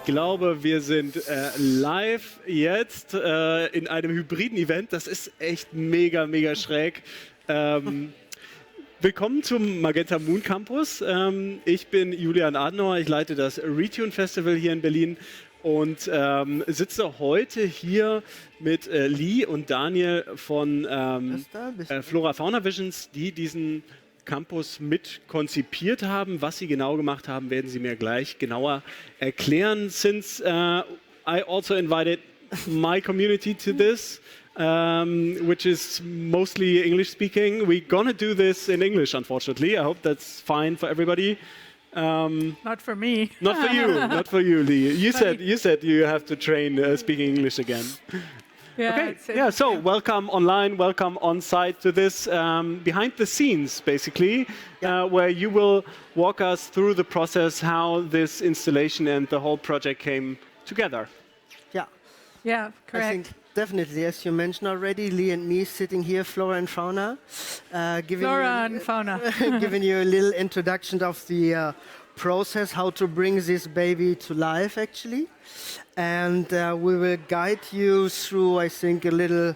glaube, wir sind live jetzt in einem hybriden Event. Das ist echt mega, mega schräg. Willkommen zum Magenta Moon Campus. Ich bin Julian Adenauer, ich leite das Retune Festival hier in Berlin und sitze heute hier mit Leigh und Daniel von flora&faunavisions, die diesen Campus mit konzipiert haben. Was sie genau gemacht haben, werden sie mir gleich genauer erklären. Since I also invited my community to this, which is mostly English speaking, we're gonna do this in English, unfortunately. I hope that's fine for everybody. Not for me. Not for you. Not for you, Leigh. You said you have to train speaking English again. Yeah, okay. Yeah. So welcome online, welcome on site to this behind the scenes, basically, where you will walk us through the process, how this installation and the whole project came together. Yeah. Yeah, correct. I think definitely, as you mentioned already, Leigh and me sitting here, flora and fauna, giving you a little introduction of the process, how to bring this baby to life, actually. And we will guide you through, I think, a little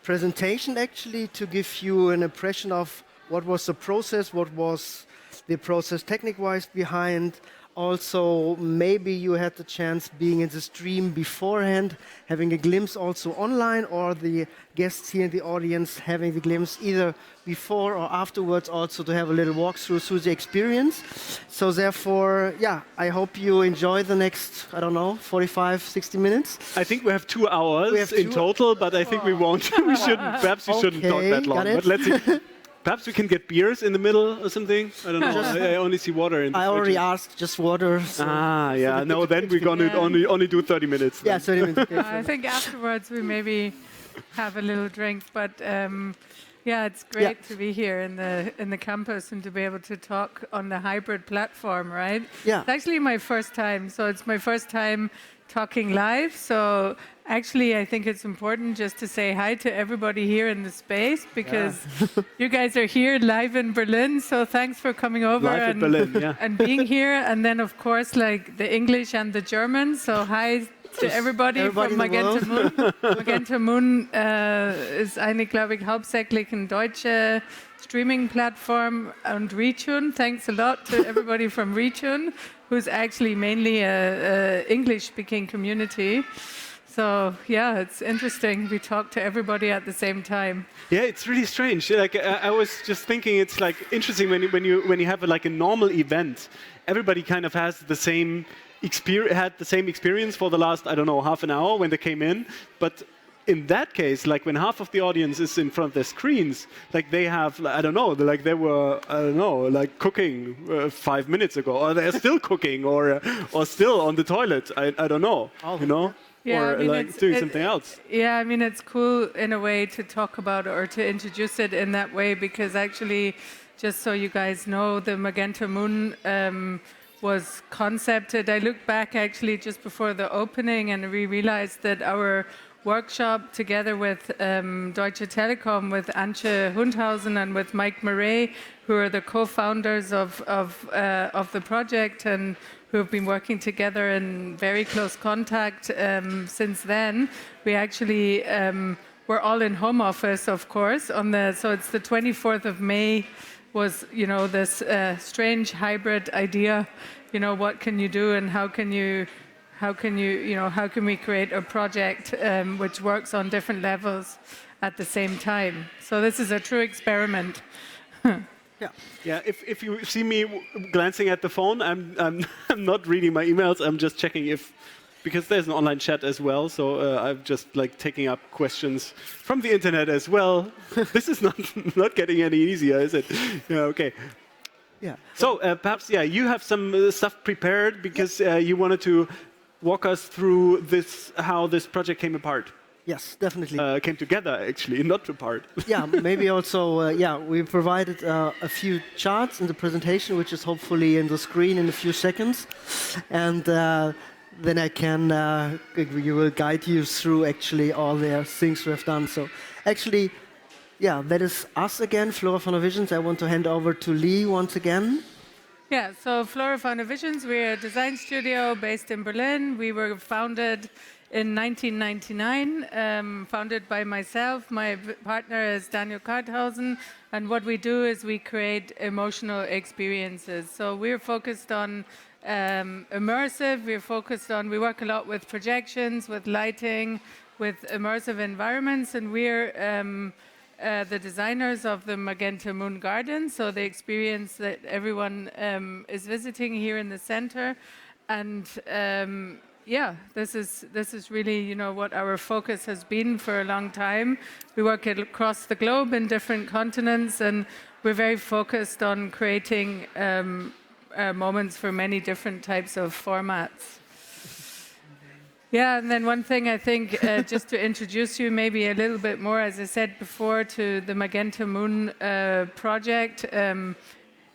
presentation, actually, to give you an impression of what was the process, what was the process technique-wise behind. Also, maybe you had the chance being in the stream beforehand, having a glimpse also online, or the guests here in the audience having the glimpse either before or afterwards, also to have a little walkthrough through the experience. So therefore, yeah, I hope you enjoy the next, I don't know, 45, 60 minutes. I think we have 2 hours in total, but I think we won't. We shouldn't. Perhaps we shouldn't talk that long. But let's see. Perhaps we can get beers in the middle or something. I don't know. I only see water in the I already asked, just water. So yeah. No, then we're going to only do 30 minutes. Then. Yeah, 30 minutes. Okay, I think afterwards we maybe have a little drink. But yeah, it's great to be here in the campus and to be able to talk on the hybrid platform, right? Yeah. It's actually my first time. So it's my first time talking live. So actually, I think it's important just to say hi to everybody here in the space because you guys are here live in Berlin. So thanks for coming over and being here. And then, of course, like the English and the German. So hi to everybody from Magenta Moon. Magenta Moon ist eine, glaube ich, hauptsächlich eine deutsche Streaming-Plattform und Retune. Thanks a lot to everybody from Retune, who's actually mainly a English-speaking community. So yeah, it's interesting. We talk to everybody at the same time. Yeah, it's really strange. Like I was just thinking, it's like interesting when you have a normal event, everybody kind of has the same experience for the last, I don't know, half an hour when they came in, but in that case, like when half of the audience is in front of their screens, like they have, I don't know, like they were, I don't know, like cooking 5 minutes ago, or they're still cooking, or still on the toilet. I don't know, you know. Yeah, or I mean, like doing something else. Yeah, I mean, it's cool in a way to talk about or to introduce it in that way because actually, just so you guys know, the Magenta Moon was concepted. I looked back actually just before the opening and we realized that our workshop together with Deutsche Telekom, with Antje Hundhausen and with Mike Murray, who are the co-founders of the project and who have been working together in very close contact since then. We actually were all in home office, of course. So it's the 24th of May was, you know, this strange hybrid idea. You know, what can you do and how can we create a project which works on different levels at the same time? So this is a true experiment. Yeah. If you see me glancing at the phone, I'm not reading my emails. I'm just checking because there's an online chat as well. So I'm just like taking up questions from the internet as well. This is not getting any easier, is it? Yeah. Okay. Yeah. So perhaps you have some stuff prepared because you wanted to walk us through how this project came apart. Yes, definitely. Came together, actually, not apart. Yeah, maybe also, we provided a few charts in the presentation, which is hopefully in the screen in a few seconds. And then I can, we will guide you through actually all the things we have done. So actually, that is us again, flora&faunavisions. I want to hand over to Leigh once again. Yeah, so flora&faunavisions, we're a design studio based in Berlin. We were founded in 1999, founded by myself. My partner is Daniel Karthausen, and what we do is we create emotional experiences. So we're focused on immersive, we work a lot with projections, with lighting, with immersive environments, and we're the designers of the Magenta Moon Garden, so the experience that everyone is visiting here in the center. And yeah, this is really, what our focus has been for a long time. We work across the globe in different continents, and we're very focused on creating moments for many different types of formats. Yeah, and then one thing I think, just to introduce you maybe a little bit more, as I said before, to the Magenta Moon project,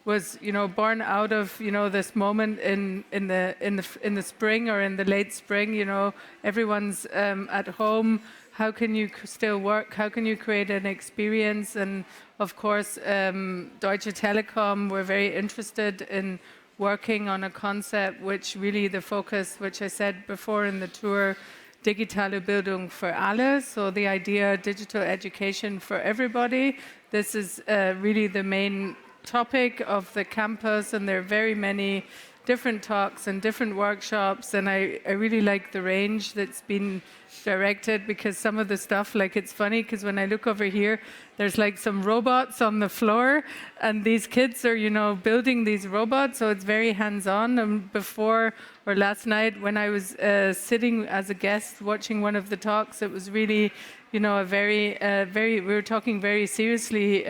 was born out of this moment in the spring or in the late spring. Everyone's at home. How can you still work? How can you create an experience? And of course, Deutsche Telekom were very interested in working on a concept which really the focus, which I said before in the tour, digitale Bildung für alle, so the idea digital education for everybody. This is really the main topic of the campus, and there are very many different talks and different workshops, and I really like the range that's been directed, because some of the stuff, like, it's funny because when I look over here, there's like some robots on the floor, and these kids are building these robots, so it's very hands-on. And before or last night when I was sitting as a guest watching one of the talks, it was really a very we were talking very seriously,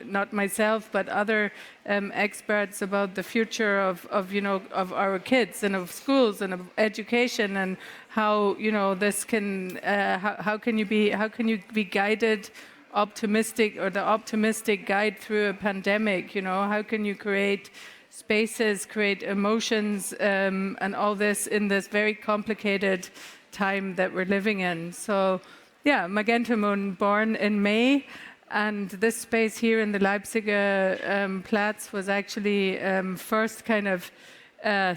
not myself but other experts, about the future of our kids and of schools and of education, and how this can how can you be guided optimistic, or the optimistic guide through a pandemic. How can you create spaces, create emotions, and all this in this very complicated time that we're living in. So yeah, Magenta Moon, born in May, and this space here in the Leipziger Platz was actually first kind of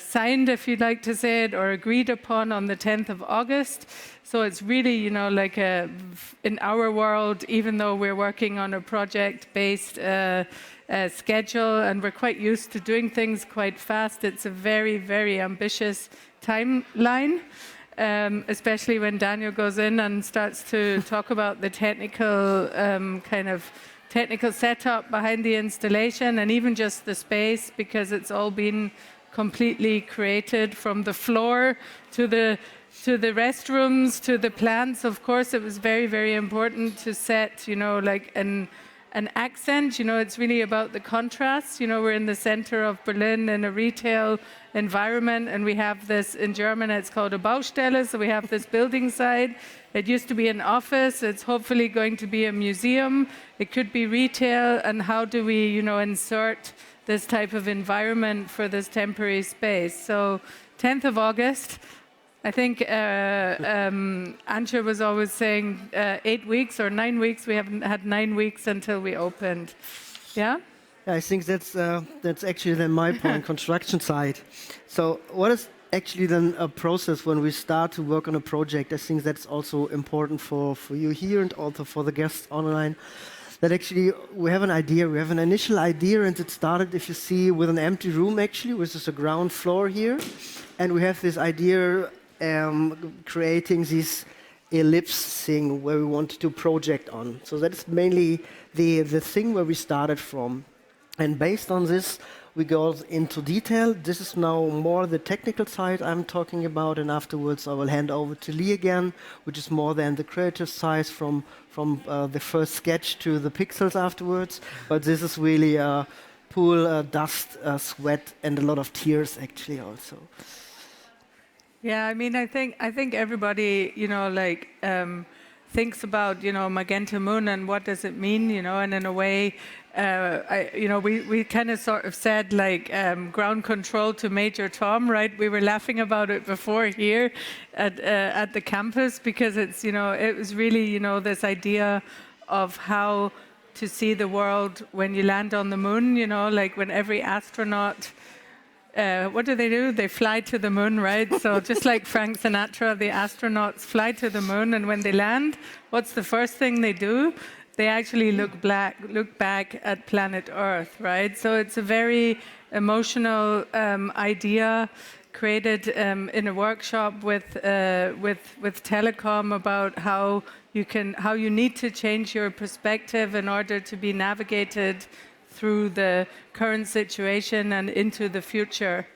signed, if you'd like to say it, or agreed upon on the 10th of August. So it's really, like in our world, even though we're working on a project-based schedule and we're quite used to doing things quite fast, it's a very, very ambitious timeline. Especially when Daniel goes in and starts to talk about the technical technical setup behind the installation, and even just the space, because it's all been completely created from the floor to the restrooms to the plants. Of course, it was very, very important to set, like an accent. It's really about the contrast. We're in the center of Berlin in a retail environment, and we have this, in German it's called a Baustelle, so we have this building site. It used to be an office, it's hopefully going to be a museum, it could be retail, and how do we insert this type of environment for this temporary space? So 10th of August, I think Antje was always saying 8 weeks or 9 weeks. We haven't had 9 weeks until we opened. Yeah? I think that's actually then my point, construction side. So what is actually then a process when we start to work on a project? I think that's also important for you here and also for the guests online. That actually we have an idea, we have an initial idea, and it started, if you see, with an empty room actually, which is a ground floor here. And we have this idea creating this ellipse thing where we want to project on. So that's mainly the thing where we started from. And based on this, we go into detail. This is now more the technical side I'm talking about, and afterwards I will hand over to Leigh again, which is more than the creative side from the first sketch to the pixels afterwards. But this is really pool, dust, sweat, and a lot of tears actually also. Yeah, I mean, I think everybody, thinks about, Magenta Moon and what does it mean, and in a way, we kind of sort of said like ground control to Major Tom, right? We were laughing about it before here at the campus, because it's, it was really, this idea of how to see the world when you land on the moon, like when every astronaut what do? They fly to the moon, right? So just like Frank Sinatra, the astronauts fly to the moon, and when they land, what's the first thing they do? They actually look back at planet Earth, right? So it's a very emotional idea created in a workshop with Telekom about how you need to change your perspective in order to be navigated through the current situation and into the future.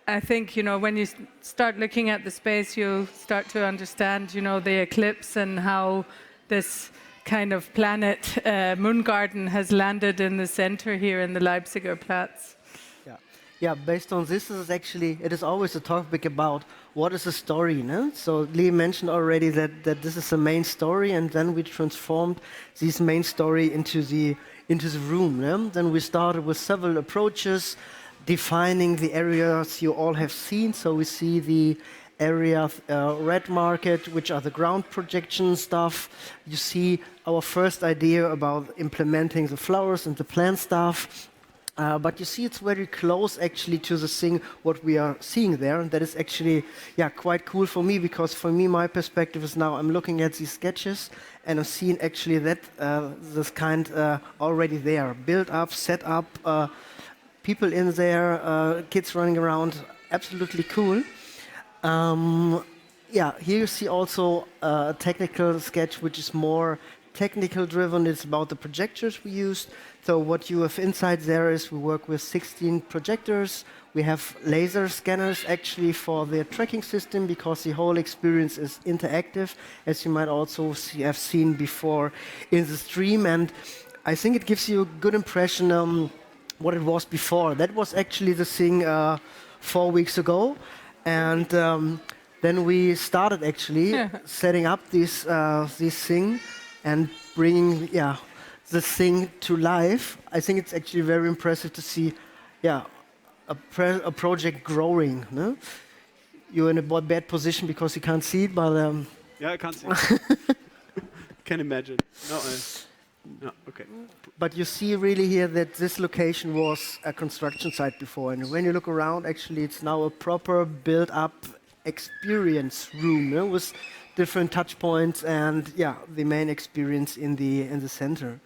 I think, when you start looking at the space, you'll start to understand, the eclipse and how this kind of planet moon garden has landed in the center here in the Leipziger Platz. Yeah, based on this, it is always a topic about what is a story, no? So Leigh mentioned already that this is the main story, and then we transformed this main story into the room. No? Then we started with several approaches, defining the areas you all have seen. So we see the area of red market, which are the ground projection stuff. You see our first idea about implementing the flowers and the plant stuff. But you see it's very close actually to the thing what we are seeing there, and that is actually quite cool for me, because for me my perspective is now I'm looking at these sketches and I'm seeing actually that this kind already there, built up, set up, people in there, kids running around, absolutely cool. Here you see also a technical sketch which is more technical driven. It's about the projectors we used. So what you have inside there is we work with 16 projectors. We have laser scanners actually for the tracking system, because the whole experience is interactive, as you might also have seen before in the stream. And I think it gives you a good impression what it was before. That was actually the thing 4 weeks ago. And then we started actually setting up this thing and bringing the thing to life. I think it's actually very impressive to see a project growing. No? You're in a bad position because you can't see it, but I can't see it. Can imagine. No, okay. But you see really here that this location was a construction site before, and when you look around, actually it's now a proper built-up experience room, no? With different touch points and the main experience in the center.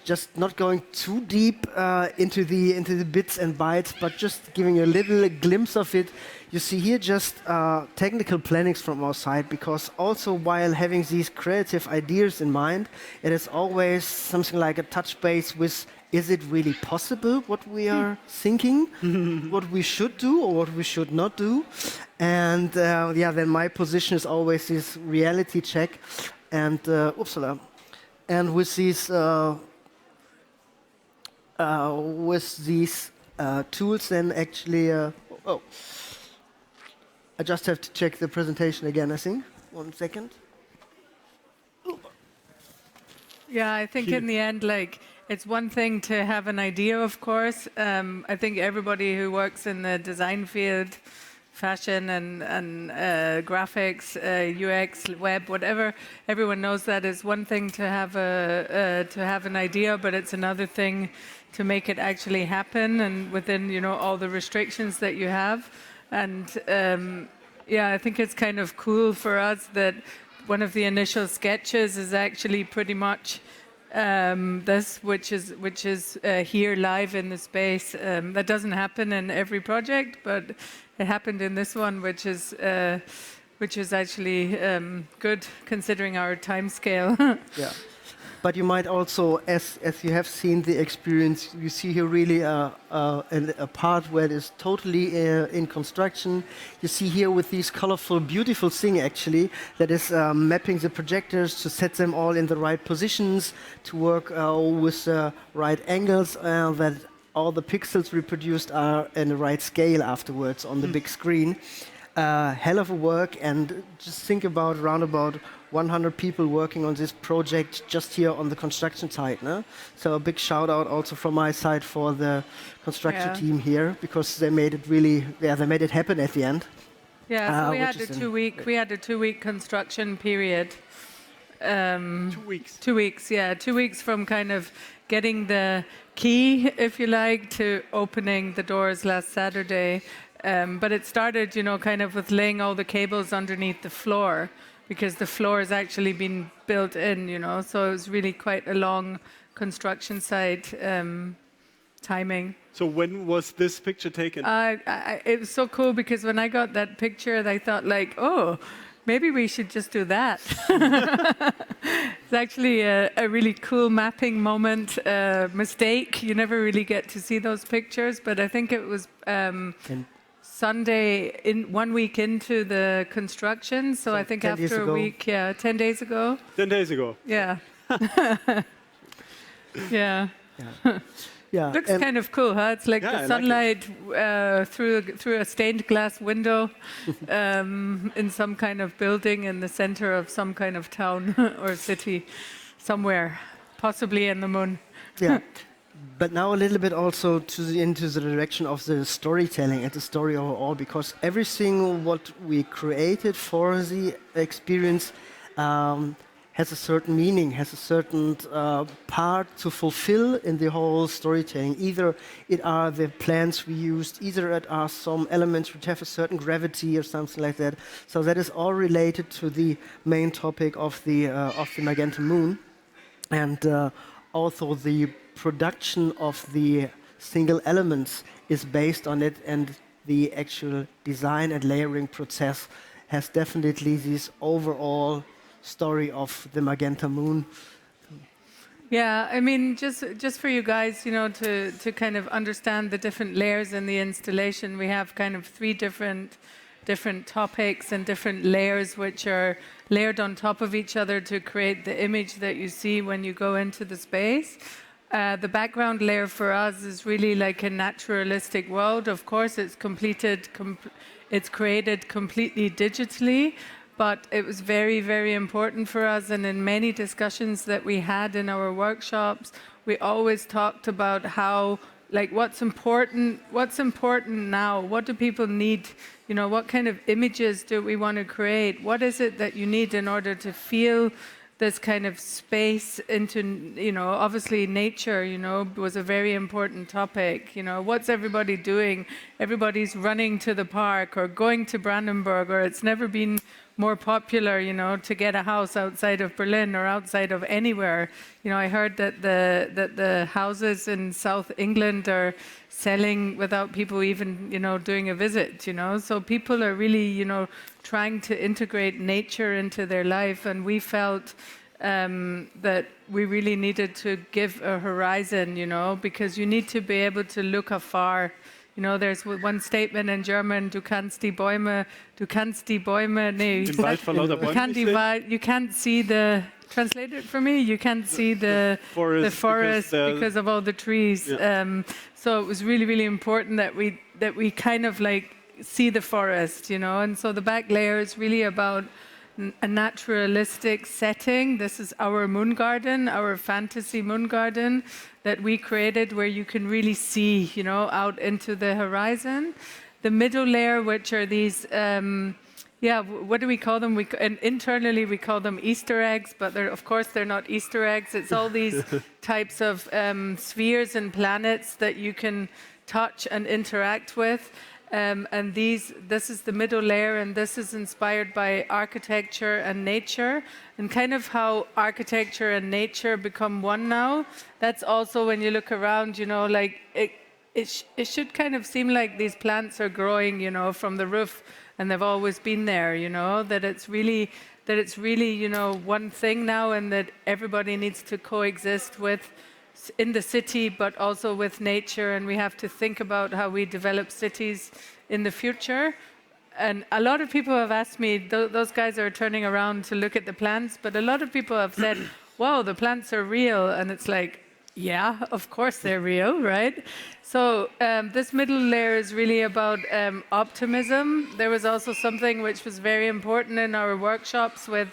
Just not going too deep into the bits and bytes, but just giving a little glimpse of it. You see here just technical plannings from our side, because also while having these creative ideas in mind, it is always something like a touch base with, is it really possible what we are thinking, what we should do or what we should not do? And then my position is always this reality check. And and with these tools, then actually, I just have to check the presentation again, I think. 1 second. Yeah, I think in the end, it's one thing to have an idea, of course. I think everybody who works in the design field, fashion and graphics, UX, web, whatever, everyone knows that it's one thing to have an idea, but it's another thing to make it actually happen, and within all the restrictions that you have. And I think it's kind of cool for us that one of the initial sketches is actually pretty much this, which is here live in the space. That doesn't happen in every project, but it happened in this one, which is actually good considering our time scale. But you might also, as you have seen the experience, you see here really a part where it is totally in construction. You see here with these colorful, beautiful thing actually, that is mapping the projectors to set them all in the right positions, to work with the right angles, that all the pixels reproduced are in the right scale afterwards on the big screen. Hell of a work, and just think about around about 100 people working on this project just here on the construction site. No? So a big shout out also from my side for the construction team here, because they made it really, they made it happen at the end. Yeah, so we had a 2-week construction period. 2 weeks. 2 weeks, yeah. 2 weeks from kind of getting the key, if you like, to opening the doors last Saturday. But it started, kind of with laying all the cables underneath the floor, because the floor has actually been built in, so it was really quite a long construction site timing. So when was this picture taken? It was so cool because when I got that picture, I thought like, oh, maybe we should just do that. It's actually a really cool mapping moment, mistake. You never really get to see those pictures, but I think it was Sunday, 1 week into the construction. So I think after a week, 10 days ago. 10 days ago. Yeah. Yeah. Yeah. Looks kind of cool, huh? It's like the sunlight through a stained glass window in some kind of building in the center of some kind of town or city somewhere, possibly in the moon. Yeah. But now a little bit also into the direction of the storytelling and the story overall, because everything what we created for the experience has a certain meaning, has a certain part to fulfill in the whole storytelling. Either it are the plants we used, either it are some elements which have a certain gravity or something like that. So that is all related to the main topic of the Magenta Moon, and also the production of the single elements is based on it, and the actual design and layering process has definitely this overall story of the Magenta Moon. Yeah, I mean, just for you guys, to kind of understand the different layers in the installation, we have kind of 3 different topics and different layers which are layered on top of each other to create the image that you see when you go into the space. The background layer for us is really like a naturalistic world. Of course, it's created completely digitally, but it was very, very important for us. And in many discussions that we had in our workshops, we always talked about how, like, what's important now? What do people need? What kind of images do we want to create? What is it that you need in order to feel this kind of space into, obviously nature, was a very important topic. What's everybody doing? Everybody's running to the park or going to Brandenburg, or it's never been more popular, to get a house outside of Berlin or outside of anywhere. I heard that the houses in South England are selling without people even, doing a visit, So people are really, trying to integrate nature into their life, and we felt that we really needed to give a horizon, because you need to be able to look afar. There's one statement in German, du kannst die Bäume, nee, you can't see the, translate it for me, you can't see the forest because of all the trees. Yeah. So it was really, really important that we kind of like see the forest, and so the back layer is really about a naturalistic setting. This is our moon garden, our fantasy moon garden that we created, where you can really see, out into the horizon. The middle layer, which are these, what do we call them? And internally we call them Easter eggs, but of course they're not Easter eggs. It's all these types of spheres and planets that you can touch and interact with. And this is the middle layer, and this is inspired by architecture and nature, and kind of how architecture and nature become one now. That's also when you look around, like it should kind of seem like these plants are growing, from the roof, and they've always been there, that it's really, one thing now, and that everybody needs to coexist with in the city, but also with nature, and we have to think about how we develop cities in the future. And a lot of people have asked me, those guys are turning around to look at the plants, but a lot of people have said, wow, the plants are real, and it's like, yeah, of course they're real, right? So this middle layer is really about optimism. There was also something which was very important in our workshops with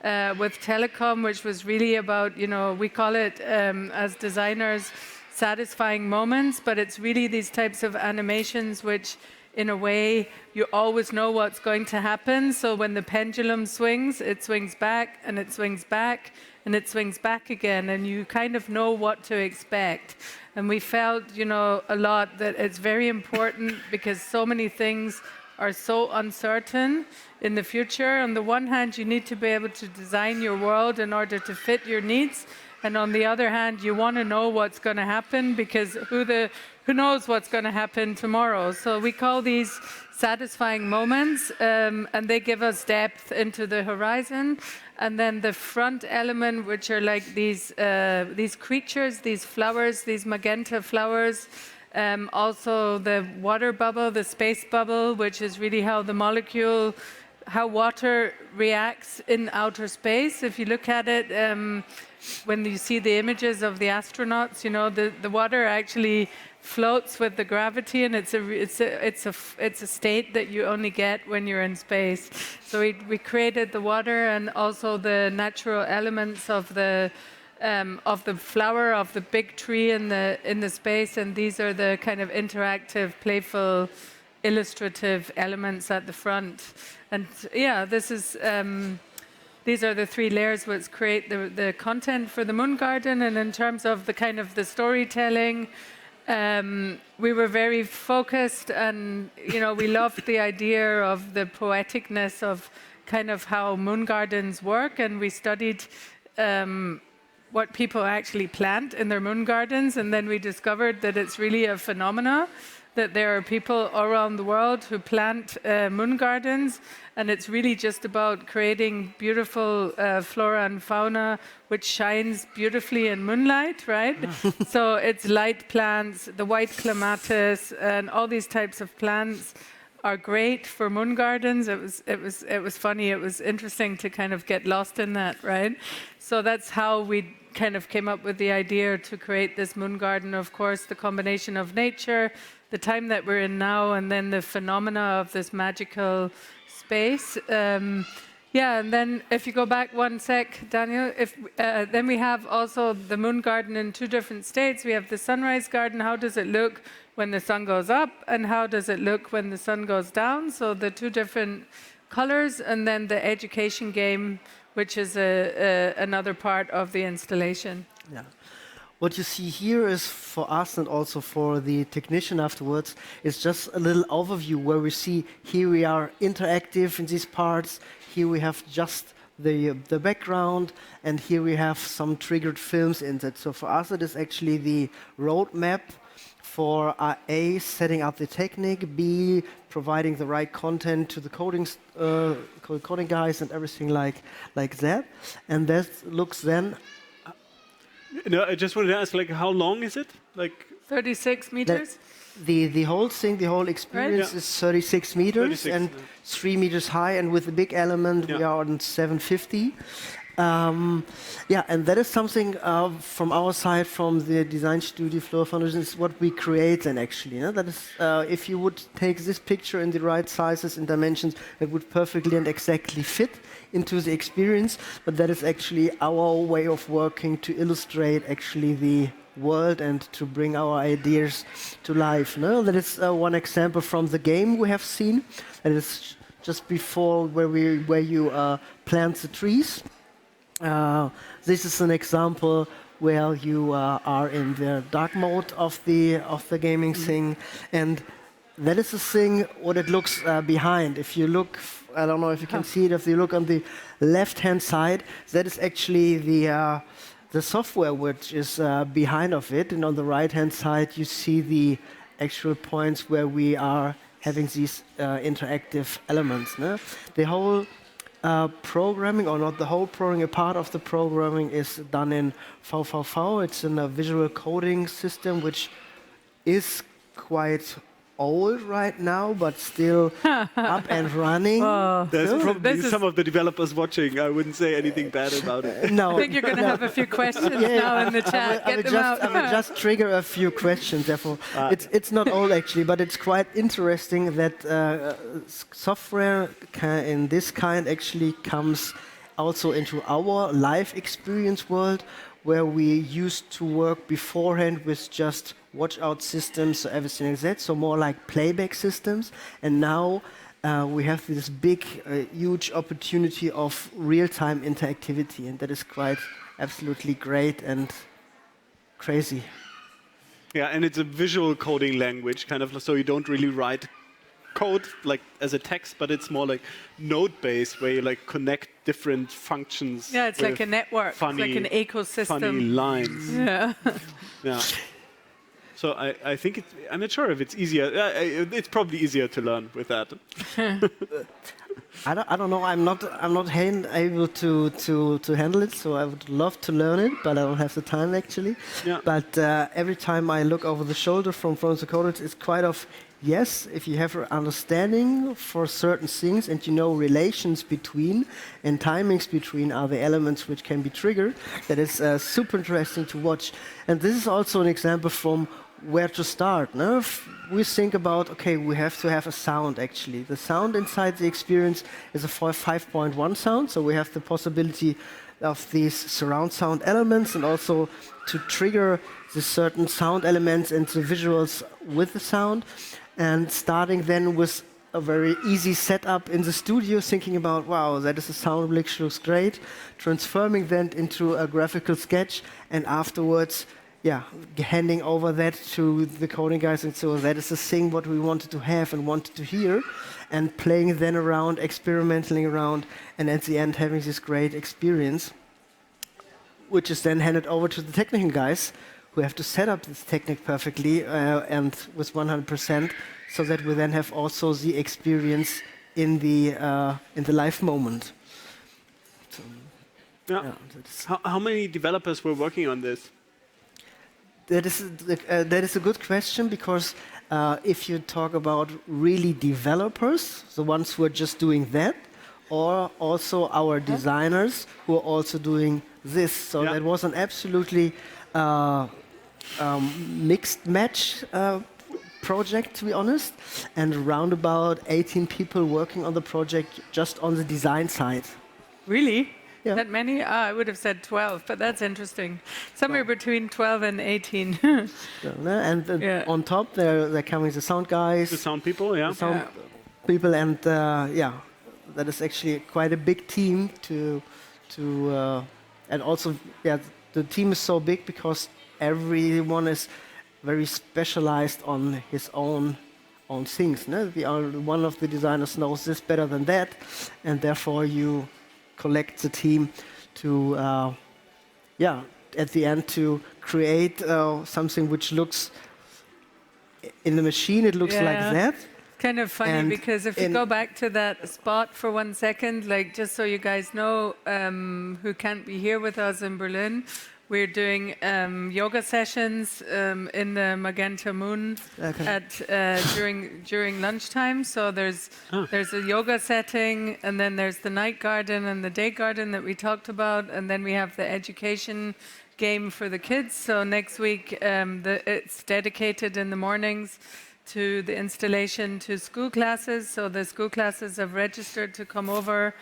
Telekom, which was really about, we call it, as designers, satisfying moments, but it's really these types of animations which in a way, you always know what's going to happen. So when the pendulum swings, it swings back, and it swings back, and it swings back again, and you kind of know what to expect. And we felt, a lot that it's very important because so many things are so uncertain in the future. On the one hand, you need to be able to design your world in order to fit your needs. And on the other hand, you want to know what's going to happen because who knows what's going to happen tomorrow. So we call these satisfying moments, and they give us depth into the horizon. And then the front element, which are like these creatures, these flowers, these magenta flowers. Also the water bubble, the space bubble, which is really how water reacts in outer space. If you look at it, when you see the images of the astronauts, the water actually floats with the gravity, and it's a state that you only get when you're in space. So we created the water and also the natural elements of the flower of the big tree in the space, and these are the kind of interactive, playful, illustrative elements at the front. And yeah, these are the 3 layers which create the content for the Moon Garden. And in terms of the storytelling, we were very focused, and we loved the idea of the poeticness of kind of how moon gardens work, and we studied what people actually plant in their moon gardens, and then we discovered that it's really a phenomena, that there are people around the world who plant moon gardens, and it's really just about creating beautiful flora and fauna which shines beautifully in moonlight, right? So it's light plants, the white clematis, and all these types of plants are great for moon gardens. It was funny. It was interesting to kind of get lost in that, right? So that's how we kind of came up with the idea to create this moon garden. Of course, the combination of nature, the time that we're in now, and then the phenomena of this magical space. And then if you go back one sec, Daniel, then we have also the moon garden in 2 different states. We have the sunrise garden. How does it look when the sun goes up, and how does it look when the sun goes down? So the 2 different colors, and then the education game, which is another part of the installation. Yeah. What you see here is for us and also for the technician afterwards, is just a little overview where we see here we are interactive in these parts, here we have just the background, and here we have some triggered films in it. So for us it is actually the roadmap for A, setting up the technique, B, providing the right content to the coding guys and everything like that. And that looks then... No, I just wanted to ask, how long is it? 36 meters? The whole thing, the whole experience Right? is 36 meters 36, and 3 meters high, and with the big element we are on 750. And that is something from our side, from the design studio Flora Foundation, is what we create then actually. That is, if you would take this picture in the right sizes and dimensions, it would perfectly and exactly fit into the experience, but that is actually our way of working to illustrate actually the world and to bring our ideas to life. That is one example from the game we have seen. That is just before where you plant the trees. This is an example where you are in the dark mode of the gaming thing, and that is the thing what it looks behind. If you look, I don't know if you can see it. If you look on the left-hand side, that is actually the software which is behind of it, and on the right-hand side you see the actual points where we are having these interactive elements. The whole programming, or not the whole programming, a part of the programming is done in VVV. It's in a visual coding system which is quite old right now, but still up and running. There's probably some of the developers watching. I wouldn't say anything bad about it. No. I think you're going to have a few questions now in the chat. I will just trigger a few questions. Therefore, it's not old actually, but it's quite interesting that software in this kind actually comes also into our life experience world, where we used to work beforehand with just watch-out systems, so everything like that, so more like playback systems. And now we have this big, huge opportunity of real-time interactivity, and that is quite absolutely great and crazy. Yeah, and it's a visual coding language, kind of, so you don't really write code like as a text, but it's more like node-based, where you like connect different functions. Yeah, it's like a network, funny, it's like an ecosystem. Funny lines. Yeah. Yeah. So I think I'm not sure if it's easier. It's probably easier to learn with that. I don't know. I'm not able to handle it. So I would love to learn it, but I don't have the time actually. Yeah. But every time I look over the shoulder from the code, it's quite of yes. If you have an understanding for certain things and you know relations between and timings between are the elements which can be triggered, that is super interesting to watch. And this is also an example from where to start. No? If we think about, okay, we have to have a sound actually. The sound inside the experience is a 5.1 sound, so we have the possibility of these surround sound elements and also to trigger the certain sound elements and the visuals with the sound. And starting then with a very easy setup in the studio, thinking about, wow, that is a sound which looks great, transforming that into a graphical sketch, and afterwards handing over that to the coding guys, and so that is the thing what we wanted to have and wanted to hear, and playing then around, experimenting around, and at the end having this great experience, which is then handed over to the technical guys who have to set up this technique perfectly and with 100%, so that we then have also the experience in the live moment. So, How many developers were working on this? That is a good question, because if you talk about really developers, the ones who are just doing that, or also our designers who are also doing this. So that was an absolutely mixed match project, to be honest, and around about 18 people working on the project just on the design side. Really? Yeah. That many? I would have said 12, but that's interesting. Somewhere between 12 and 18. And on top, they're coming the sound guys. The sound people, yeah. The sound people, and that is actually quite a big team and also, the team is so big because everyone is very specialized on his own things. No? One of the designers knows this better than that, and therefore you collect the team to, at the end to create something which looks, in the machine it looks like that. Kind of funny, and because if you go back to that spot for 1 second, like just so you guys know, who can't be here with us in Berlin, we're doing yoga sessions in the Magenta Moon during lunchtime. So there's a yoga setting, and then there's the night garden and the day garden that we talked about, and then we have the education game for the kids. So next week it's dedicated in the mornings to the installation to school classes. So the school classes have registered to come over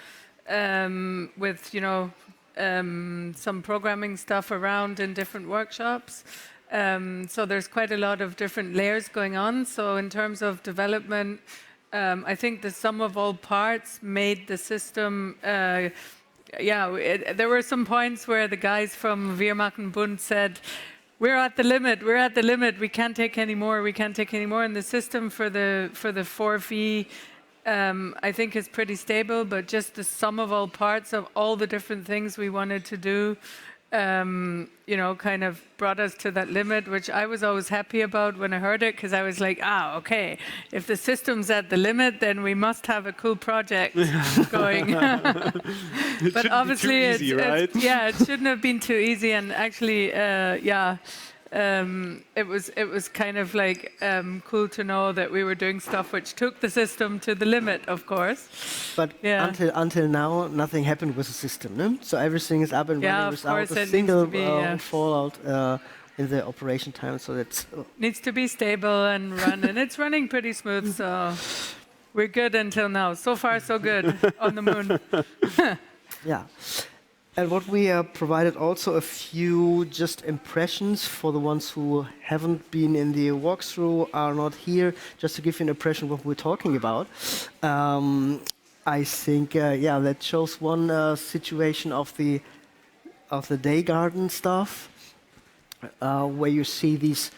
with some programming stuff around in different workshops. So there's quite a lot of different layers going on. So in terms of development, I think the sum of all parts made the system. There were some points where the guys from Wir machen bunt said, we're at the limit, we can't take any more, And the system for the 4V I think is pretty stable, but just the sum of all parts of all the different things we wanted to do, kind of brought us to that limit, which I was always happy about when I heard it, because I was like, okay, if the system's at the limit, then we must have a cool project going. But obviously, it shouldn't have been too easy, and actually, it was kind of like cool to know that we were doing stuff which took the system to the limit, of course. But until now, nothing happened with the system, no? So everything is up and running without a single fallout in the operation time. So that's needs to be stable and run, and it's running pretty smooth. So we're good until now. So far, so good on the moon. Yeah. And what we provided also a few just impressions for the ones who haven't been in the walkthrough, are not here, just to give you an impression of what we're talking about. I think, that shows one situation of the day garden stuff, where you see these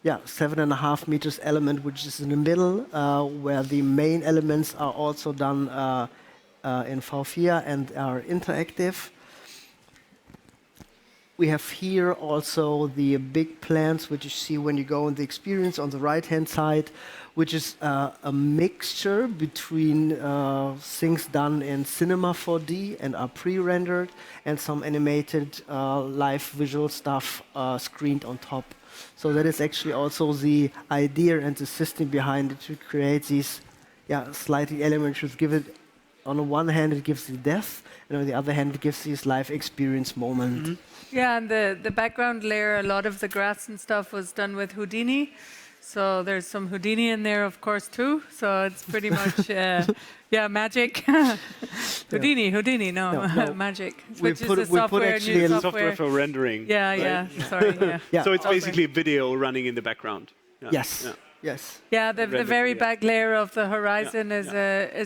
7.5 meters element, which is in the middle, where the main elements are also done in V4 and are interactive. We have here also the big plants, which you see when you go in the experience on the right-hand side, which is a mixture between things done in cinema 4D and are pre-rendered, and some animated live visual stuff screened on top. So that is actually also the idea and the system behind it, to create these slightly elements which give it, on the one hand, it gives the depth, and on the other hand, it gives this live experience moment. Mm-hmm. Yeah, and the background layer, a lot of the grass and stuff was done with Houdini. So there's some Houdini in there, of course, too. So it's pretty much, magic. Houdini, no. Magic. Which is the software, new software for rendering. Yeah, sorry. Yeah. So it's basically video running in the background. Yeah. Yes. Yeah. Yes. Yeah, the very back layer of the horizon is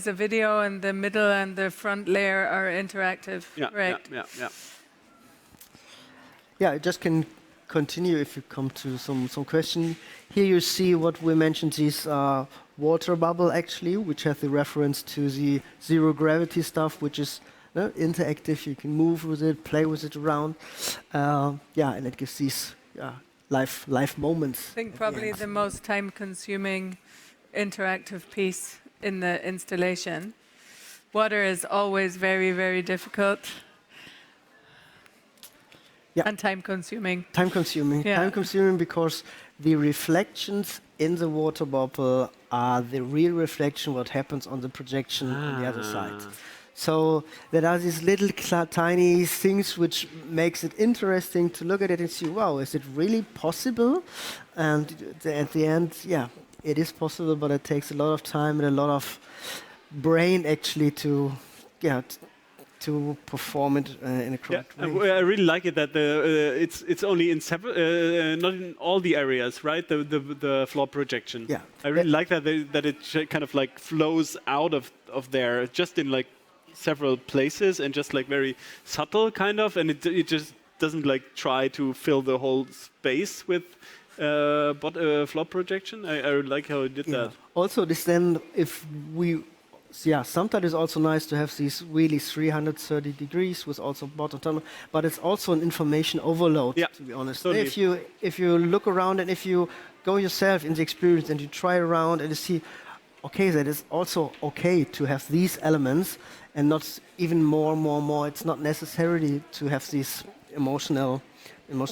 a video, and the middle and the front layer are interactive. Correct. Yeah, I just can continue if you come to some question. Here you see what we mentioned, this water bubble actually, which has the reference to the zero gravity stuff, which is interactive. You can move with it, play with it around. And it gives these live moments. I think probably the most time-consuming interactive piece in the installation. Water is always very, very difficult. And time-consuming. Time-consuming. Yeah. Time-consuming because the reflections in the water bubble are the real reflection what happens on the projection on the other side. So there are these little tiny things which makes it interesting to look at it and see, wow, is it really possible? And at the end, it is possible, but it takes a lot of time and a lot of brain actually to perform it in a correct way. I really like it that it's only in several, not in all the areas, right? The floor projection. Yeah. I really like that it kind of like flows out of there, just in like several places, and just like very subtle kind of, and it just doesn't like try to fill the whole space with floor projection. I like how it did that. Also, this then, if we. Sometimes it's also nice to have these really 330 degrees with also bottom tunnel, but it's also an information overload, to be honest. Totally. If you look around and if you go yourself in the experience and you try around and you see, okay, that is also okay to have these elements and not even more. It's not necessarily to have this emotional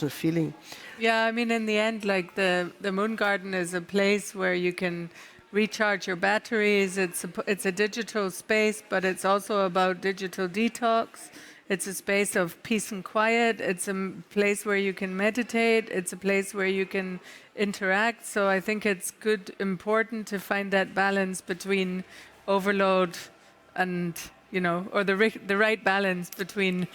feeling. Yeah, I mean, in the end, like the Moon Garden is a place where you can recharge your batteries. It's a digital space, but it's also about digital detox. It's a space of peace and quiet. It's a place where you can meditate. It's a place where you can interact. So I think it's important to find that balance between overload and, or the right balance between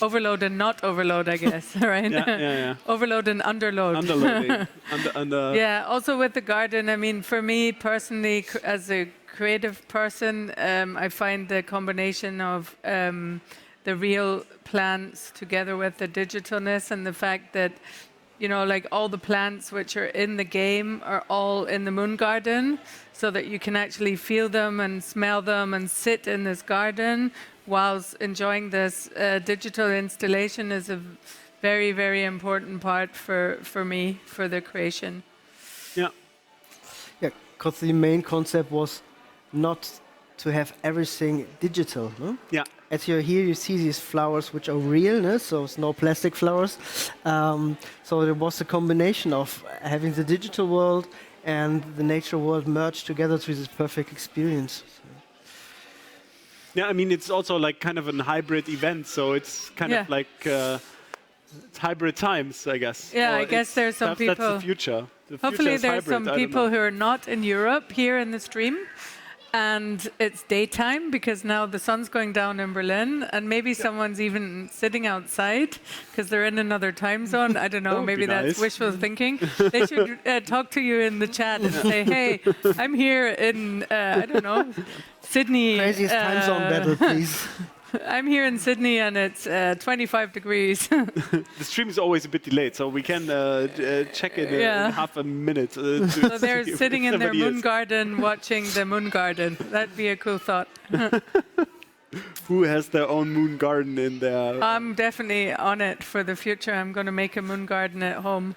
overload and not overload, I guess, right? Yeah. Overload and underload. Underloading. Yeah, also with the garden, I mean, for me personally, as a creative person, I find the combination of the real plants together with the digitalness, and the fact that, like all the plants which are in the game are all in the Moon Garden, so that you can actually feel them and smell them and sit in this garden whilst enjoying this digital installation is a very, very important part for me, for the creation. Yeah, because the main concept was not to have everything digital. No? Yeah. As you're here, you see these flowers which are real, no? So it's no plastic flowers. So there was a combination of having the digital world and the nature world merged together to this perfect experience. Yeah, I mean, it's also like kind of a hybrid event, so it's kind of like it's hybrid times, I guess. Yeah, I guess there's some people. That's the future. Hopefully, there's hybrid, some people who are not in Europe here in the stream. and it's daytime because now the sun's going down in Berlin, and maybe someone's even sitting outside because they're in another time zone. I don't know, maybe that's wishful thinking. They should talk to you in the chat and say, hey, I'm here in, I don't know, Sydney. Craziest time zone battle, please. I'm here in Sydney and it's 25 degrees. The stream is always a bit delayed, so we can check it in half a minute. So they're sitting in their moon garden watching the moon garden. That'd be a cool thought. Who has their own moon garden in there? I'm definitely on it for the future. I'm going to make a moon garden at home.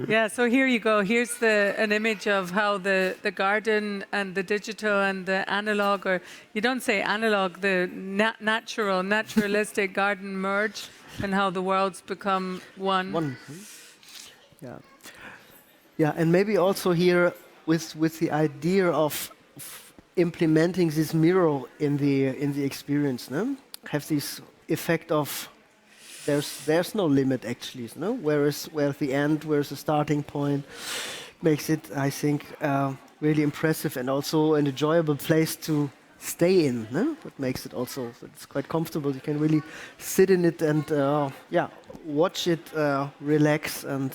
Yeah, so here you go. Here's an image of how the garden and the digital and the analog, or you don't say analog, the naturalistic garden merge, and how the worlds become one. Yeah. Yeah, and maybe also here with the idea of implementing this mirror in the experience, no? Have this effect of there's no limit actually, no? Where's the end, where's the starting point, makes it, I think, really impressive and also an enjoyable place to stay in, no? What makes it also, it's quite comfortable. You can really sit in it and watch it, relax and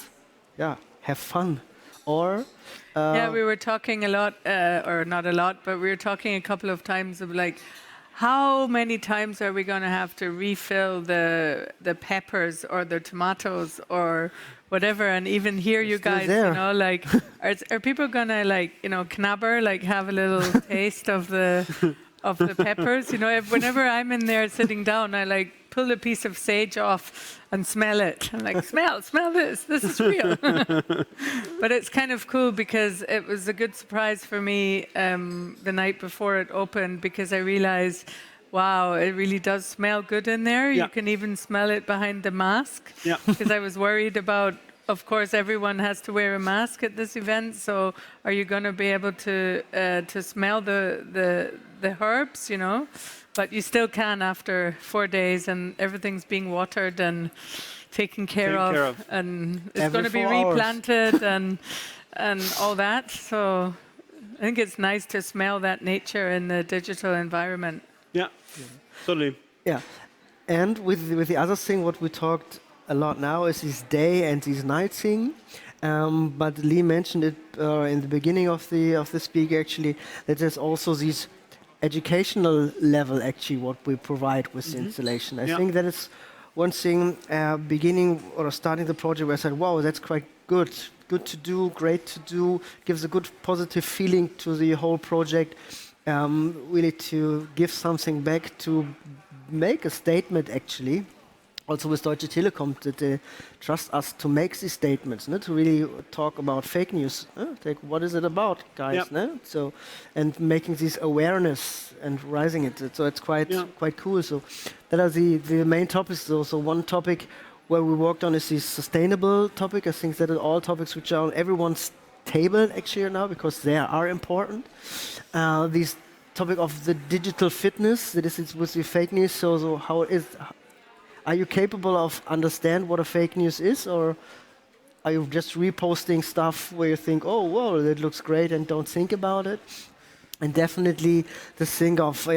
have fun. Or we were talking a lot, or not a lot, but we were talking a couple of times of like, how many times are we going to have to refill the peppers or the tomatoes or whatever? And even here, you guys, you know, like, are people going to like, you know, knabber, like have a little taste of the peppers? You know, whenever I'm in there sitting down, I like pull a piece of sage off and smell it. I'm like, smell this is real. But it's kind of cool because it was a good surprise for me the night before it opened, because I realized, wow, it really does smell good in there. Yeah. You can even smell it behind the mask. Yeah. Because I was worried about, of course, everyone has to wear a mask at this event. So are you going to be able to smell the herbs, you know? But you still can after 4 days, and everything's being watered and taken care of, and it's going to be replanted and all that. So I think it's nice to smell that nature in the digital environment. Yeah, totally. Yeah, and with the other thing, what we talked a lot now is this day and this night thing. But Leigh mentioned it in the beginning of the speak actually, that there's also these educational level actually what we provide with the installation. I think that is one thing beginning or starting the project where I said, wow, that's quite good to do, great to do, gives a good positive feeling to the whole project, really to give something back, to make a statement actually. Also with Deutsche Telekom, that they trust us to make these statements, no? To really talk about fake news. Like, what is it about, guys? No? So, and making this awareness and rising it. So it's quite cool. So that are the main topics. So one topic where we worked on is the sustainable topic. I think that are all topics which are on everyone's table actually now, because they are important. This topic of the digital fitness, that is with the fake news. So how is... Are you capable of understand what a fake news is, or are you just reposting stuff where you think, oh, well, that looks great, and don't think about it? And definitely the thing of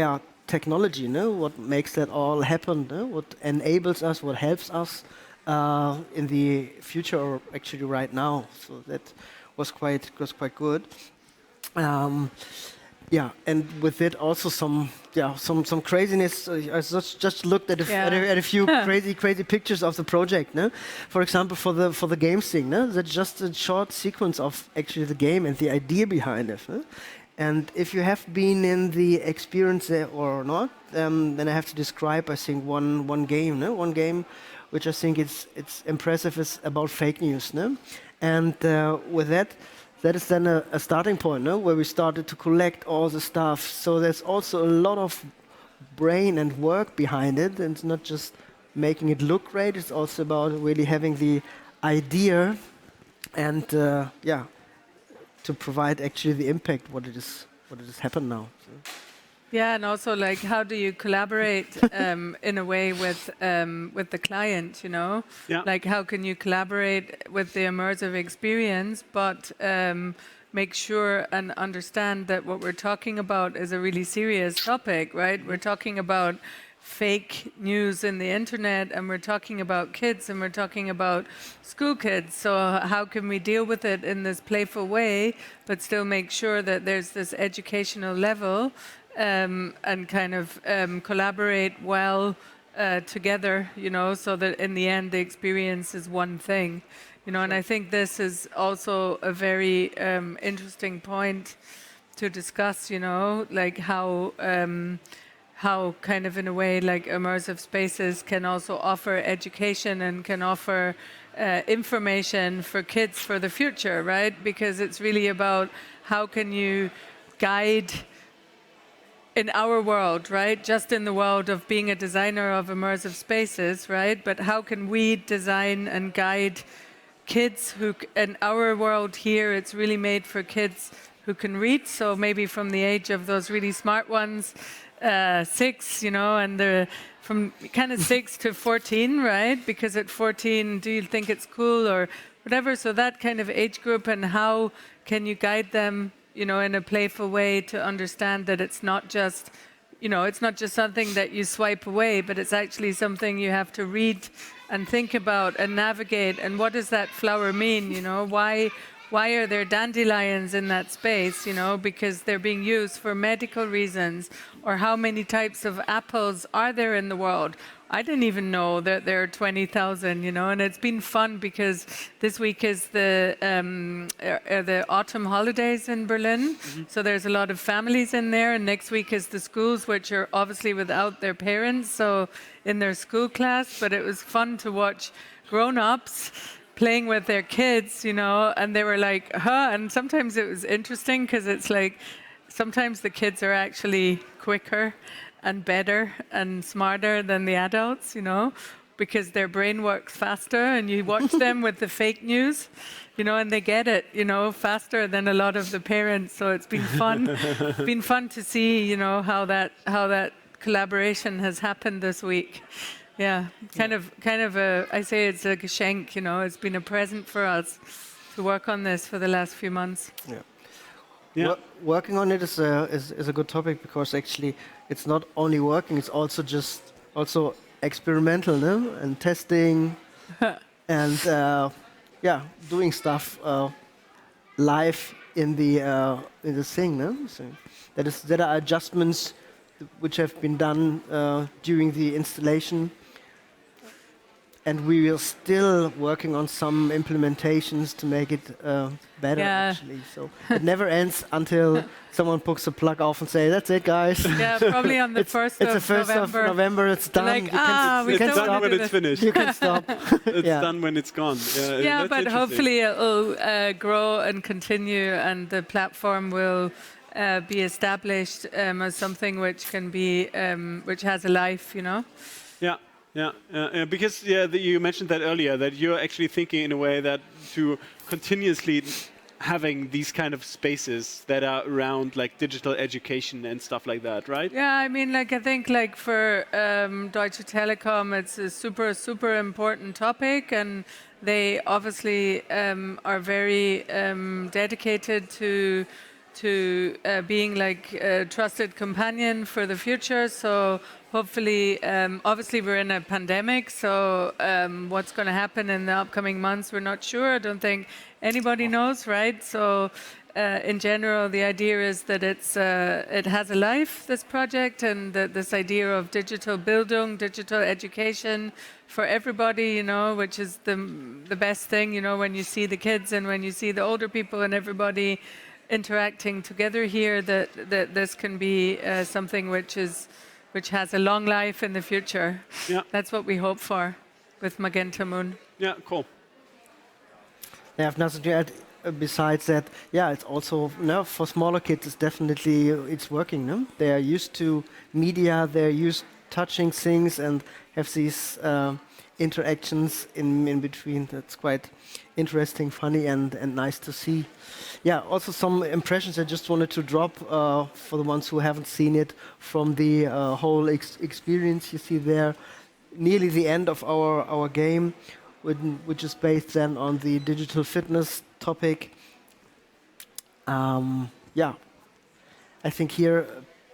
technology, no? What makes that all happen? No? What enables us? What helps us in the future, or actually right now? So that was quite good. Yeah, and with it also some craziness. I just looked at a few crazy pictures of the project. No? For example, for the games thing, no? That's just a short sequence of actually the game and the idea behind it. No? And if you have been in the experience or not, then I have to describe, I think, one game. No? One game which I think it's impressive is about fake news. No? And with that is then a starting point, no? Where we started to collect all the stuff. So there's also a lot of brain and work behind it. And it's not just making it look great. It's also about really having the idea and, to provide actually the impact, what it is happened now. So. Yeah, and also like, how do you collaborate in a way with the client? You know, like how can you collaborate with the immersive experience, but make sure and understand that what we're talking about is a really serious topic, right? We're talking about fake news in the internet, and we're talking about kids, and we're talking about school kids. So how can we deal with it in this playful way, but still make sure that there's this educational level, and kind of collaborate well together, you know, so that in the end the experience is one thing, you know. And I think this is also a very interesting point to discuss, you know, like how kind of in a way like immersive spaces can also offer education and can offer information for kids for the future, right? Because it's really about how can you guide in our world, right? Just in the world of being a designer of immersive spaces, right? But how can we design and guide kids who, in our world here, it's really made for kids who can read. So maybe from the age of those really smart ones, 6, you know, and from kind of 6 to 14, right? Because at 14, do you think it's cool or whatever? So that kind of age group, and how can you guide them, you know, in a playful way to understand that it's not just, you know, it's not just something that you swipe away, but it's actually something you have to read and think about and navigate. And what does that flower mean, you know? Why are there dandelions in that space, you know, because they're being used for medical reasons? Or how many types of apples are there in the world? I didn't even know that there are 20,000, you know, and it's been fun because this week is the autumn holidays in Berlin. Mm-hmm. So there's a lot of families in there, and next week is the schools, which are obviously without their parents, so in their school class. But it was fun to watch grown-ups playing with their kids, you know, and they were like, huh, and sometimes it was interesting because it's like, sometimes the kids are actually quicker and better and smarter than the adults, you know, because their brain works faster, and you watch them with the fake news, you know, and they get it, you know, faster than a lot of the parents. So it's been fun. It's been fun to see, you know, how that collaboration has happened this week. Yeah, kind of a, I say it's a Geschenk, you know, it's been a present for us to work on this for the last few months. Yeah. Yeah. Working on it is a good topic, because actually it's not only working, it's also experimental, no? And testing and doing stuff live in the thing, no? So there are adjustments which have been done during the installation. And we are still working on some implementations to make it better, actually. So it never ends until someone picks a plug off and say, "That's it, guys." Yeah, probably on the first of November. It's done. Like, you can it's done when it's finished. You can stop. It's done when it's gone. Yeah, but hopefully it'll grow and continue, and the platform will be established as something which can be, which has a life, you know. Yeah. Yeah, because you mentioned that earlier, that you're actually thinking in a way that to continuously having these kind of spaces that are around like digital education and stuff like that, right? Yeah, I mean, like I think like for Deutsche Telekom, it's a super important topic, and they obviously are very dedicated to being like a trusted companion for the future. So hopefully, obviously we're in a pandemic, so what's going to happen in the upcoming months, we're not sure. I don't think anybody knows, right? So in general, the idea is that it has a life, this project, and that this idea of digital Bildung, digital education for everybody, you know, which is the best thing, you know, when you see the kids and when you see the older people and everybody interacting together here, that this can be something which has a long life in the future. Yeah. That's what we hope for with Magenta Moon. Yeah, cool. I have nothing to add besides that. Yeah, it's also for smaller kids. It's working. No, they are used to media. They're used touching things and have these interactions in between. That's quite interesting, funny, and nice to see. Yeah, also some impressions I just wanted to drop for the ones who haven't seen it from the whole experience. You see there nearly the end of our game, which is based then on the digital fitness topic. Yeah, I think here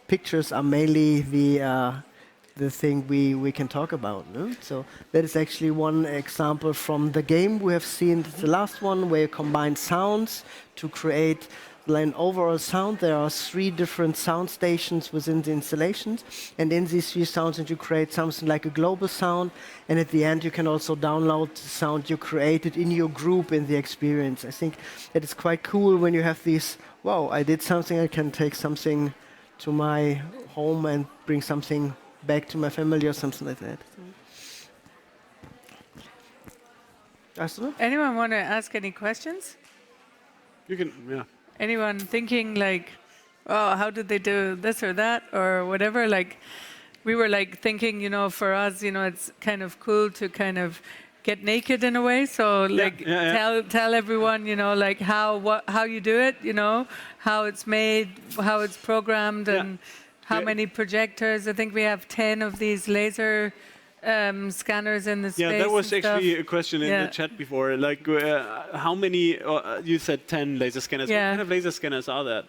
pictures are mainly the thing we can talk about. No? So that is actually one example from the game we have seen. The last one where you combine sounds to create an overall sound. There are 3 different sound stations within the installations, and in these 3 sounds you create something like a global sound, and at the end you can also download the sound you created in your group in the experience. I think that is quite cool when you have these, wow, I did something, I can take something to my home and bring something back to my family or something like that. Anyone want to ask any questions? You can, yeah. Anyone thinking like, oh, how did they do this or that or whatever? Like, we were like thinking, for us, it's kind of cool to kind of get naked in a way. So like, tell everyone, like how you do it, how it's made, how it's programmed, and how many projectors. I think we have 10 of these laser scanners in the space. Yeah, that was actually a question in the chat before. Like, how many? You said 10 laser scanners. What kind of laser scanners are that?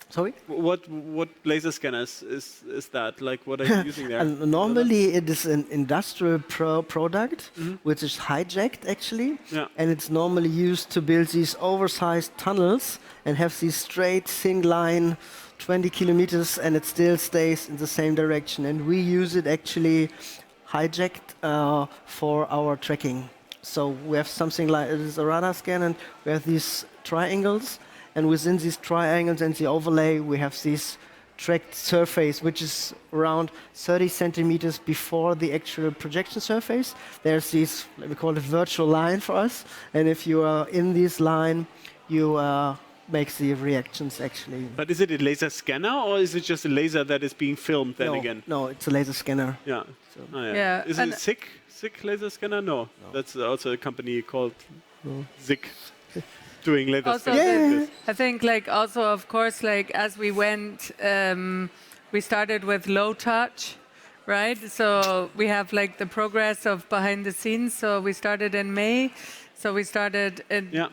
Sorry? What laser scanners is that? Like, what are you using there? Normally, it is an industrial product, which is hijacked actually, and it's normally used to build these oversized tunnels and have these straight, thin line, 20 kilometers, and it still stays in the same direction. And we use it actually hijacked for our tracking. So we have something like, it is a radar scan, and we have these triangles, and within these triangles and the overlay we have this tracked surface, which is around 30 centimeters before the actual projection surface. There's this, we call it virtual line for us, and if you are in this line, you make the reactions actually. But is it a laser scanner, or is it just a laser that is being filmed then again? No, it's a laser scanner. Yeah. Is it a SICK laser scanner? No. That's also a company called SICK doing laser also scanners. I think like also of course like as we went, we started with low touch, right? So we have like the progress of behind the scenes. So we started in May. So we started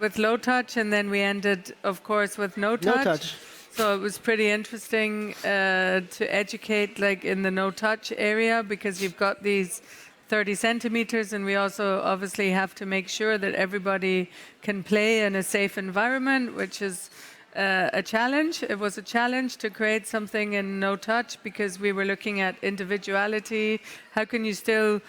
with low touch, and then we ended, of course, with no touch. So it was pretty interesting to educate like in the no touch area, because you've got these 30 centimeters, and we also obviously have to make sure that everybody can play in a safe environment, which is a challenge. It was a challenge to create something in no touch, because we were looking at individuality. How can you still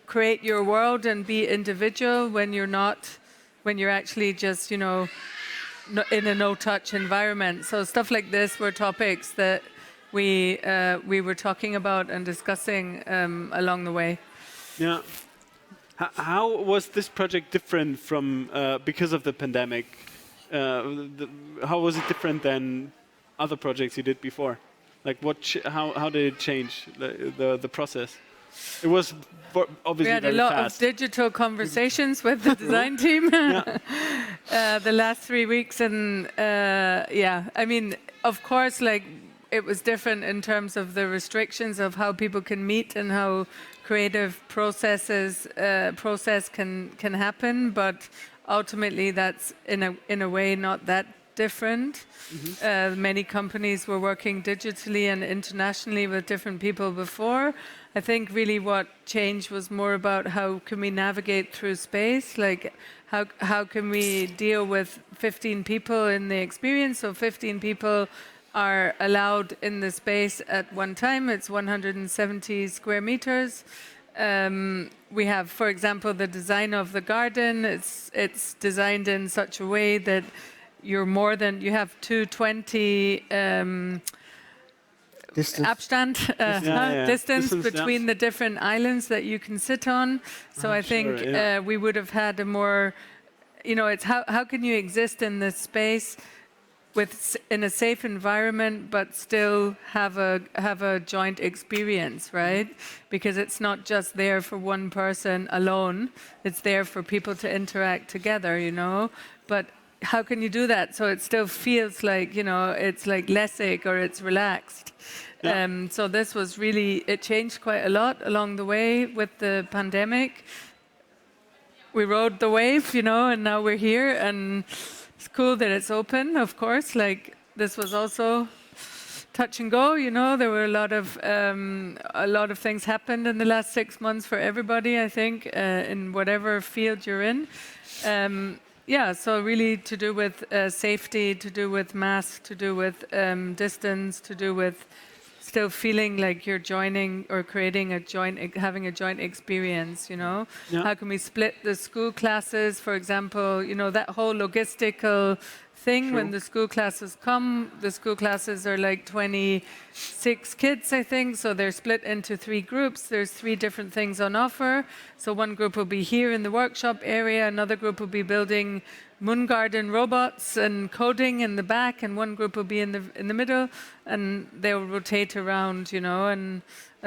create your world and be individual when you're actually just, in a no-touch environment? So stuff like this were topics that we were talking about and discussing along the way. Yeah. How was this project different from, because of the pandemic? How was it different than other projects you did before? Like, how did it change the process? It was obviously very fast. We had a lot of digital conversations with the design team the last 3 weeks, and I mean, of course, like it was different in terms of the restrictions of how people can meet and how creative process can happen, but ultimately that's in a way not that different. Many companies were working digitally and internationally with different people before. I think really what changed was more about how can we navigate through space, like how can we deal with 15 people in the experience. So 15 people are allowed in the space at one time. It's 170 square meters. We have, for example, the design of the garden. It's designed in such a way that you have 220 distance between the different islands that you can sit on. So I think we would have had a more, it's how can you exist in this space in a safe environment, but still have a joint experience, right? Because it's not just there for one person alone; it's there for people to interact together, But how can you do that so it still feels like it's like lässig or it's relaxed? So this was really, it changed quite a lot along the way with the pandemic. We rode the wave, and now we're here, and It's cool that it's open, of course. Like this was also touch and go. You know, there were a lot of things happened in the last 6 months for everybody. I think in whatever field you're in. Yeah, so really to do with safety, to do with masks, to do with distance, to do with still feeling like you're joining or creating a joint, having a joint experience, you know? Yeah. How can we split the school classes, for example, you know, that whole logistical thing. True. When the school classes come, the school classes are like 26 kids, I think, so they're split into 3 groups. There's 3 different things on offer. So one group will be here in the workshop area, another group will be building Moon Garden robots and coding in the back, and one group will be in the middle, and they'll rotate around, you know, and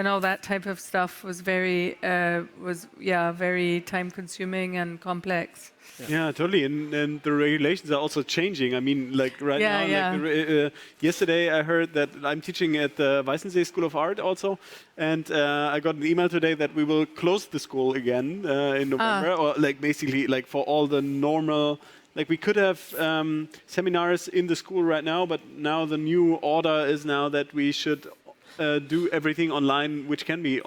all that type of stuff was very very time consuming and complex. Yeah, totally. And the regulations are also changing. I mean, like right now, like, yesterday I heard that I'm teaching at the Weißensee School of Art also, and I got an email today that we will close the school again in November, or like basically like for all the normal. Like we could have seminars in the school right now, but now the new order is now that we should do everything online, which can be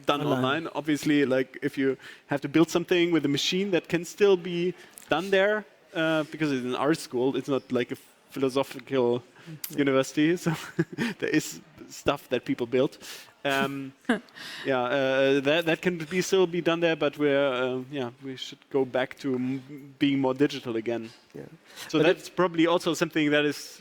done online. Obviously, like if you have to build something with a machine, that can still be done there because it's an art school. It's not like a philosophical university, so there is stuff that people build. That can still be done there, but we should go back to being more digital again. Yeah. So but that's probably also something that is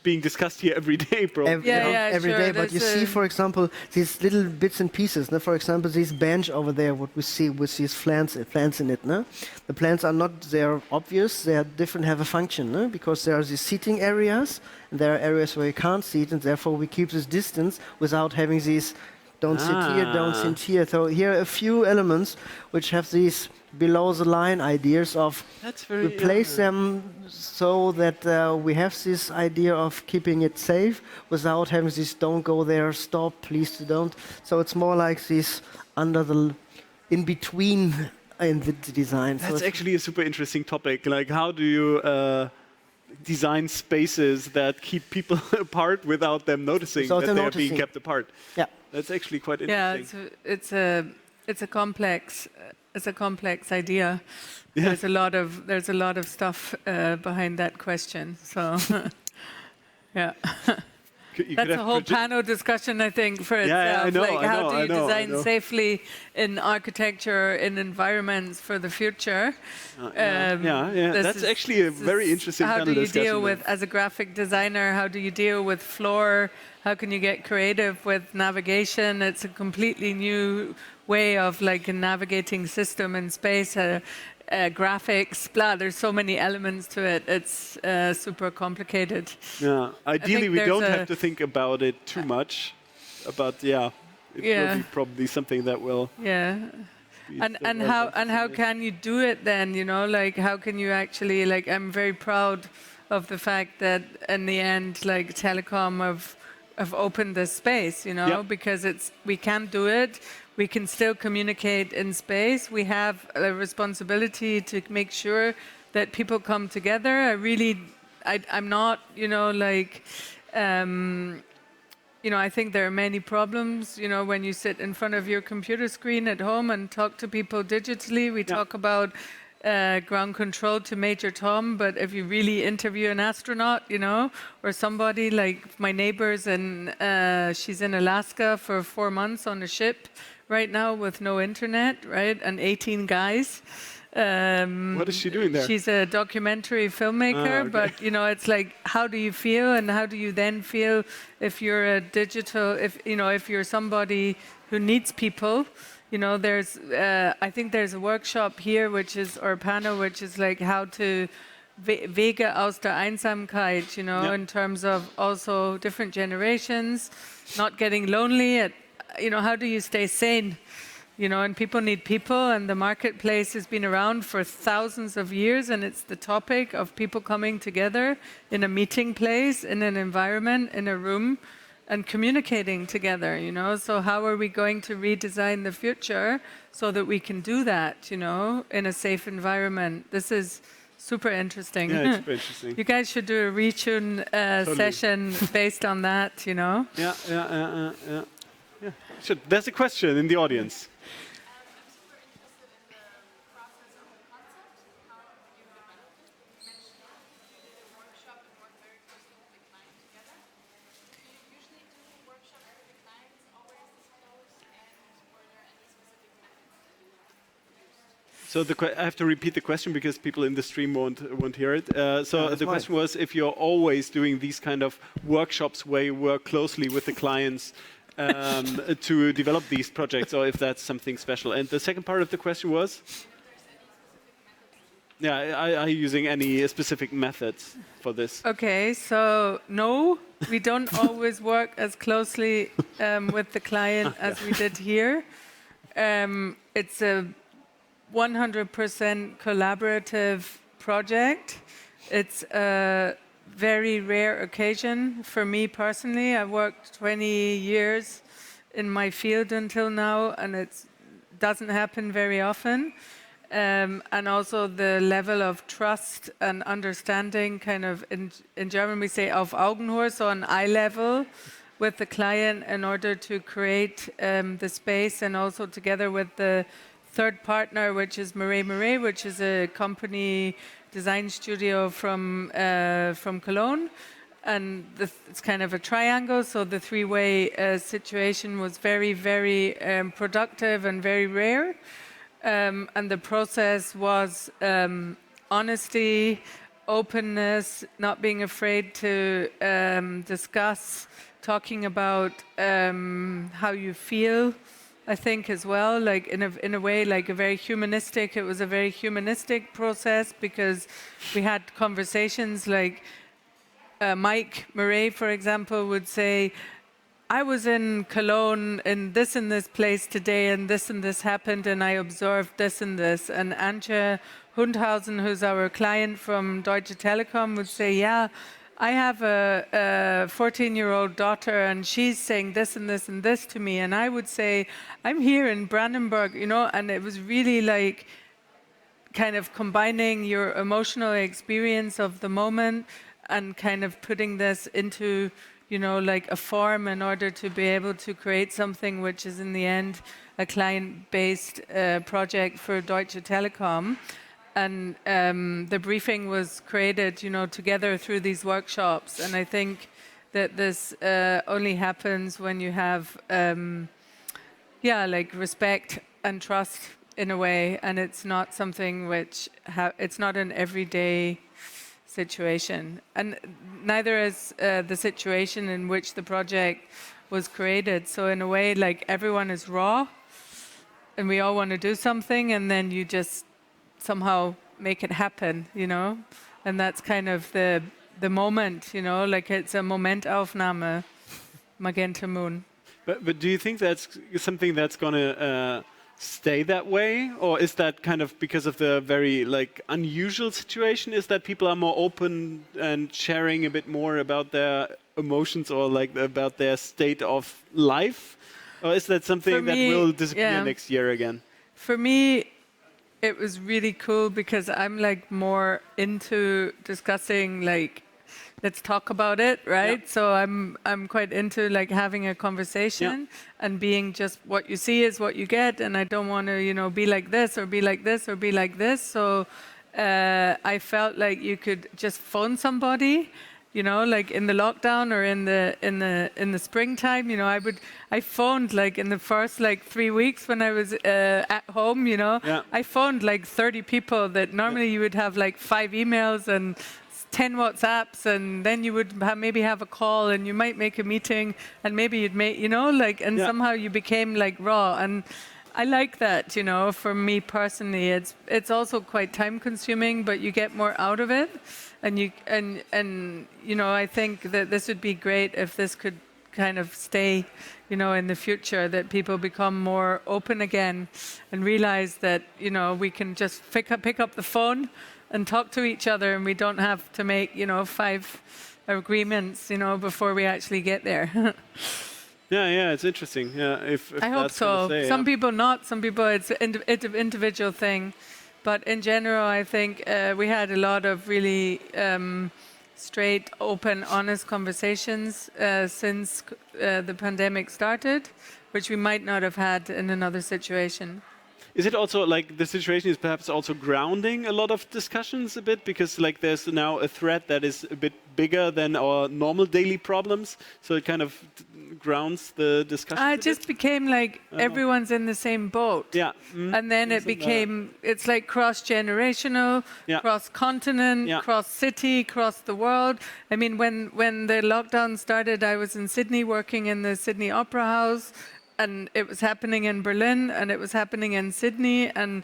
being discussed here every day, probably. Every day. But you see, for example, these little bits and pieces. No? For example, this bench over there, what we see with these plants in it. No? The plants are not, they're obvious, they are different, have a function, no? Because there are these seating areas, and there are areas where you can't sit, and therefore we keep this distance without having these don't sit here, don't sit here. So here are a few elements which have these below the line ideas of replace them so that we have this idea of keeping it safe without having this don't go there, stop, please don't. So it's more like this in between in the design. That's actually a super interesting topic. Like how do you design spaces that keep people apart without them noticing that they're being kept apart? Yeah. That's actually quite interesting. Yeah, it's a complex idea. Yeah. There's a lot of stuff behind that question. So yeah. That's a whole panel discussion, I think, for itself. How do you design safely in architecture, in environments for the future? That's actually a very interesting panel discussion. How do you deal with, as a graphic designer, how do you deal with floor? How can you get creative with navigation? It's a completely new way of like a navigating system in space. Graphics, blah, there's so many elements to it. It's super complicated. Yeah, ideally we don't have to think about it too much, but it will be probably something that will... Yeah, and how can you do it then, you know, like how can you actually, like I'm very proud of the fact that in the end, like Telekom have opened this space, you know, because we can do it. We can still communicate in space. We have a responsibility to make sure that people come together. I'm not, you know, like, you know, I think there are many problems, you know, when you sit in front of your computer screen at home and talk to people digitally. We talk about ground control to Major Tom, but if you really interview an astronaut, you know, or somebody like my neighbors, and she's in Alaska for 4 months on a ship right now with no internet, right, and 18 guys. What is she doing there? She's a documentary filmmaker, but you know, it's like, how do you feel, and how do you then feel if you're a digital, if you're somebody who needs people? You know, I think there's a workshop here, or a panel, which is like how to Wege aus der Einsamkeit, you know, in terms of also different generations, not getting lonely. You know, how do you stay sane? You know, and people need people, and the marketplace has been around for thousands of years, and it's the topic of people coming together in a meeting place, in an environment, in a room, and communicating together, you know. So how are we going to redesign the future so that we can do that, you know, in a safe environment? This is super interesting. Yeah, it's super interesting. You guys should do a retune session based on that, you know? Yeah. Sure. There's a question in the audience. So I have to repeat the question because people in the stream won't hear it. So the question was if you're always doing these kind of workshops where you work closely with the clients to develop these projects, or if that's something special. And the second part of the question was? Yeah, are you using any specific methods for this? Okay, so no, we don't always work as closely with the client as we did here. It's a 100% collaborative project. It's a very rare occasion for me personally. I worked 20 years in my field until now, and it doesn't happen very often. And also the level of trust and understanding, kind of in German we say auf Augenhöhe, so on eye level with the client in order to create the space, and also together with the third partner, which is Marais, which is a company design studio from Cologne. And it's kind of a triangle, so the three-way situation was very, very productive and very rare. And the process was honesty, openness, not being afraid to discuss, talking about how you feel, I think, as well, like in a way, like a very humanistic. It was a very humanistic process because we had conversations like Mike Marais, for example, would say, I was in Cologne in this and this place today, and this happened, and I observed this and this. And Antje Hundhausen, who's our client from Deutsche Telekom, would say, yeah, I have a 14-year-old daughter, and she's saying this and this and this to me. And I would say, I'm here in Brandenburg, you know, and it was really like kind of combining your emotional experience of the moment and kind of putting this into, you know, like a form in order to be able to create something which is in the end a client-based project for Deutsche Telekom. And the briefing was created, you know, together through these workshops. And I think that this only happens when you have, like respect and trust in a way. And it's not something which, it's not an everyday situation. And neither is the situation in which the project was created. So in a way, like everyone is raw and we all want to do something, and then you just somehow make it happen, you know? And that's kind of the moment, you know, like it's a Momentaufnahme, Magenta Moon. But do you think that's something that's going to stay that way? Or is that kind of because of the very like unusual situation, is that people are more open and sharing a bit more about their emotions or like about their state of life? Or is that something that will disappear next year again? For me, it was really cool because I'm like more into discussing, like, let's talk about it, right? Yeah. So I'm quite into like having a conversation and being just what you see is what you get, and I don't want to, you know, be like this or be like this or be like this. So I felt like you could just phone somebody, you know, like in the lockdown or in the springtime, you know, I phoned like in the first like 3 weeks when I was at home, you know, I phoned like 30 people that normally you would have like 5 emails and 10 WhatsApps, and then you would maybe have a call, and you might make a meeting, and maybe you'd make, you know, like, and somehow you became like raw. And I like that, you know, for me personally. It's also quite time consuming, but you get more out of it. And you know, I think that this would be great if this could kind of stay, you know, in the future, that people become more open again and realize that, you know, we can just pick up the phone and talk to each other, and we don't have to make, you know, 5 agreements, you know, before we actually get there. Yeah, it's interesting. Yeah, if I hope so. Some people not. Some people it's an individual thing. But in general, I think we had a lot of really straight, open, honest conversations since the pandemic started, which we might not have had in another situation. Is it also like the situation is perhaps also grounding a lot of discussions a bit, because like there's now a threat that is a bit bigger than our normal daily problems, so it kind of grounds the discussion? It just became like everyone's in the same boat. Yeah. And then it became, it's like cross-generational, cross-continent, cross-city, cross the world. I mean, when the lockdown started, I was in Sydney working in the Sydney Opera House, and it was happening in Berlin, and it was happening in Sydney, and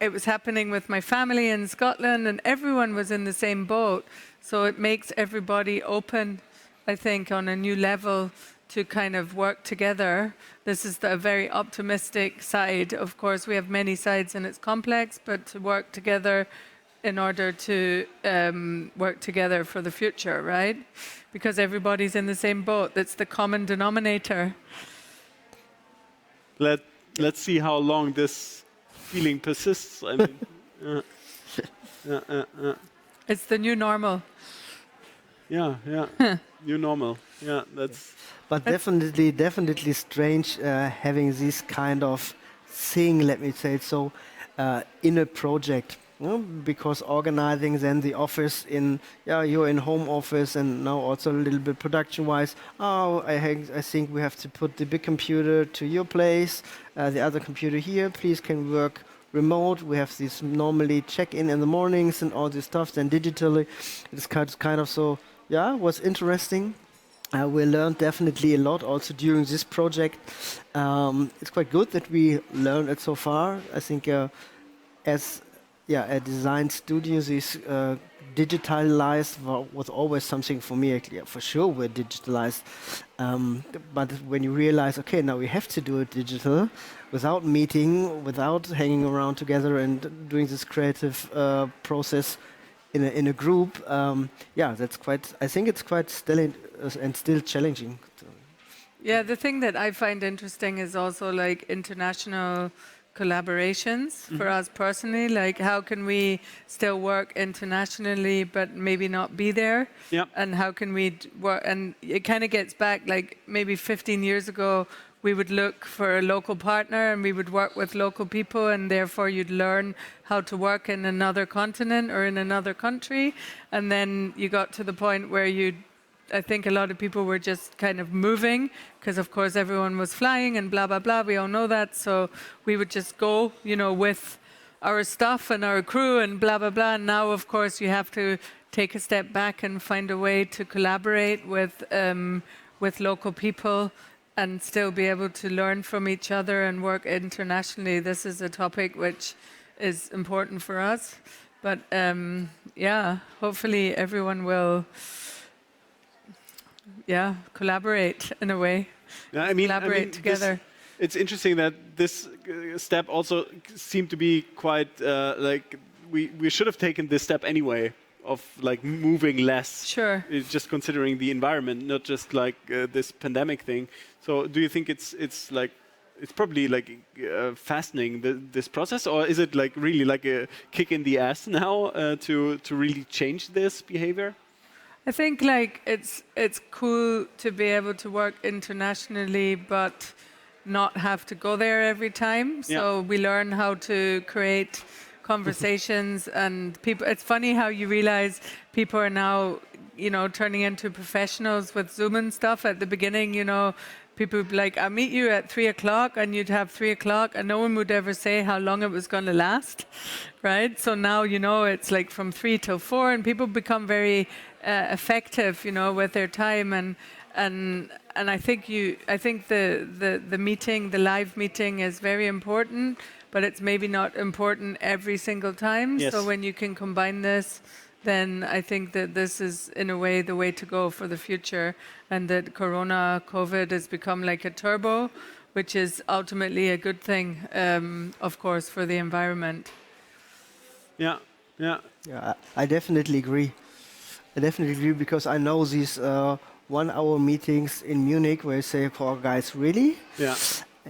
it was happening with my family in Scotland, and everyone was in the same boat. So it makes everybody open, I think, on a new level to kind of work together. This is the very optimistic side. Of course, we have many sides and it's complex, but to work together in order to work together for the future, right? Because everybody's in the same boat. That's the common denominator. Let's see how long this feeling persists. I mean, It's the new normal. Yeah. New normal. Yeah, that's. But definitely strange having this kind of thing, let me say it so, in a project. Because organizing then the office you're in home office, and now also a little bit production-wise. I think we have to put the big computer to your place, the other computer here. Please can work remote. We have this normally check-in the mornings and all this stuff. Then digitally, it's kind of so. Yeah, was interesting. We learned definitely a lot also during this project. It's quite good that we learned it so far. I think as a design studio, this digitalized was always something for me. For sure, we're digitalized. But when you realize, okay, now we have to do it digital, without meeting, without hanging around together and doing this creative process in a group, that's quite. I think it's quite still still challenging. Yeah, the thing that I find interesting is also like international collaborations for us personally. Like, how can we still work internationally but maybe not be there? Yep. And how can we work? And it kind of gets back, like maybe 15 years ago, we would look for a local partner and we would work with local people, and therefore you'd learn how to work in another continent or in another country. And then you got to the point where I think a lot of people were just kind of moving, because of course everyone was flying and blah, blah, blah. We all know that. So we would just go, with our stuff and our crew and blah, blah, blah. And now, of course, you have to take a step back and find a way to collaborate with local people and still be able to learn from each other and work internationally. This is a topic which is important for us. But hopefully everyone will collaborate in a way. I mean, collaborate together. It's interesting that this step also seemed to be quite we should have taken this step anyway, of like moving less. Sure. Just considering the environment, not just like this pandemic thing. So do you think it's probably like fastening this process, or is it like really like a kick in the ass now to really change this behavior? I think like it's cool to be able to work internationally, but not have to go there every time. So we learn how to create conversations and people. It's funny how you realize people are now, turning into professionals with Zoom and stuff. At the beginning, people would be like, I'll meet you at 3:00, and you'd have 3:00, and no one would ever say how long it was going to last, right? So now, it's like from 3 till 4, and people become very effective, with their time, and I think the meeting, the live meeting, is very important, but it's maybe not important every single time. Yes. So when you can combine this, then I think that this is, in a way, the way to go for the future, and that COVID has become like a turbo, which is ultimately a good thing, of course, for the environment. Yeah. I definitely agree. Because I know these 1-hour meetings in Munich where you say, "Oh, guys, really?" Yeah.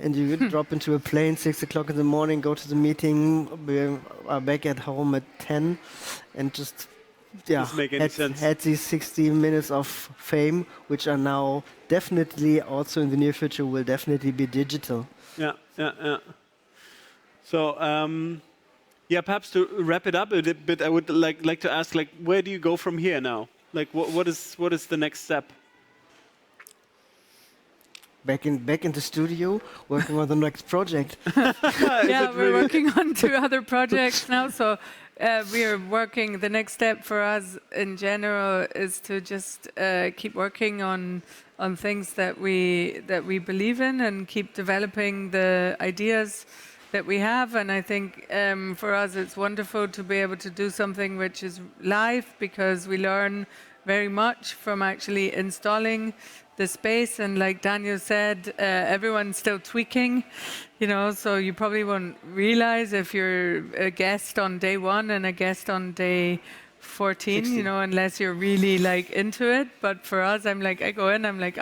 and you drop into a plane 6 o'clock in the morning, go to the meeting, we are back at home at 10, and just Doesn't make any sense. had these 60 minutes of fame, which are now definitely also in the near future will definitely be digital. Yeah. So, perhaps to wrap it up a bit, I would like to ask, like, where do you go from here now? Like, what is the next step? Back in the studio, working on the next project. We're working on 2 other projects now. So we are working. The next step for us in general is to just keep working on things that we believe in and keep developing the ideas that we have. And I think for us it's wonderful to be able to do something which is live, because we learn very much from actually installing the space. And like Daniel said, everyone's still tweaking, so you probably won't realize if you're a guest on day 1 and a guest on day 14, 16. Unless you're really like into it. But for us, I go in, I'm like,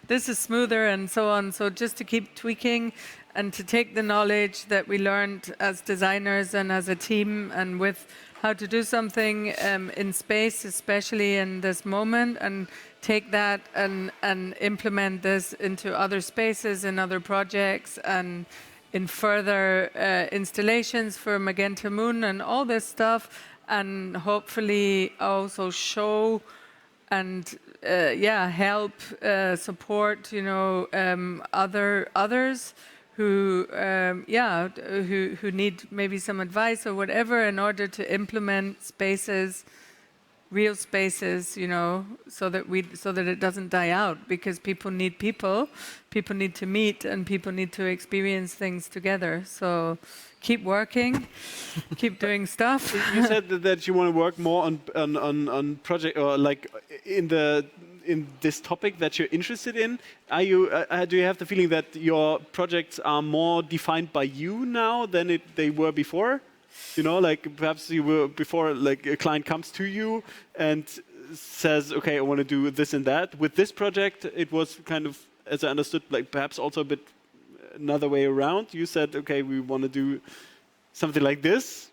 this is smoother and so on. So just to keep tweaking and to take the knowledge that we learned as designers and as a team and with how to do something in space, especially in this moment, and take that and implement this into other spaces and other projects and in further installations for Magenta Moon and all this stuff, and hopefully also show and help support others who need maybe some advice or whatever in order to implement spaces, real spaces, so that it doesn't die out, because people need to meet, and people need to experience things together. So keep working, keep doing stuff. You said that you want to work more on project, or like in this topic that you're interested in. Do you have the feeling that your projects are more defined by you now than they were before? Like perhaps you were before, like a client comes to you and says, okay, I want to do this and that. With this project, it was kind of, as I understood, like perhaps also a bit another way around. You said, okay, we want to do something like this.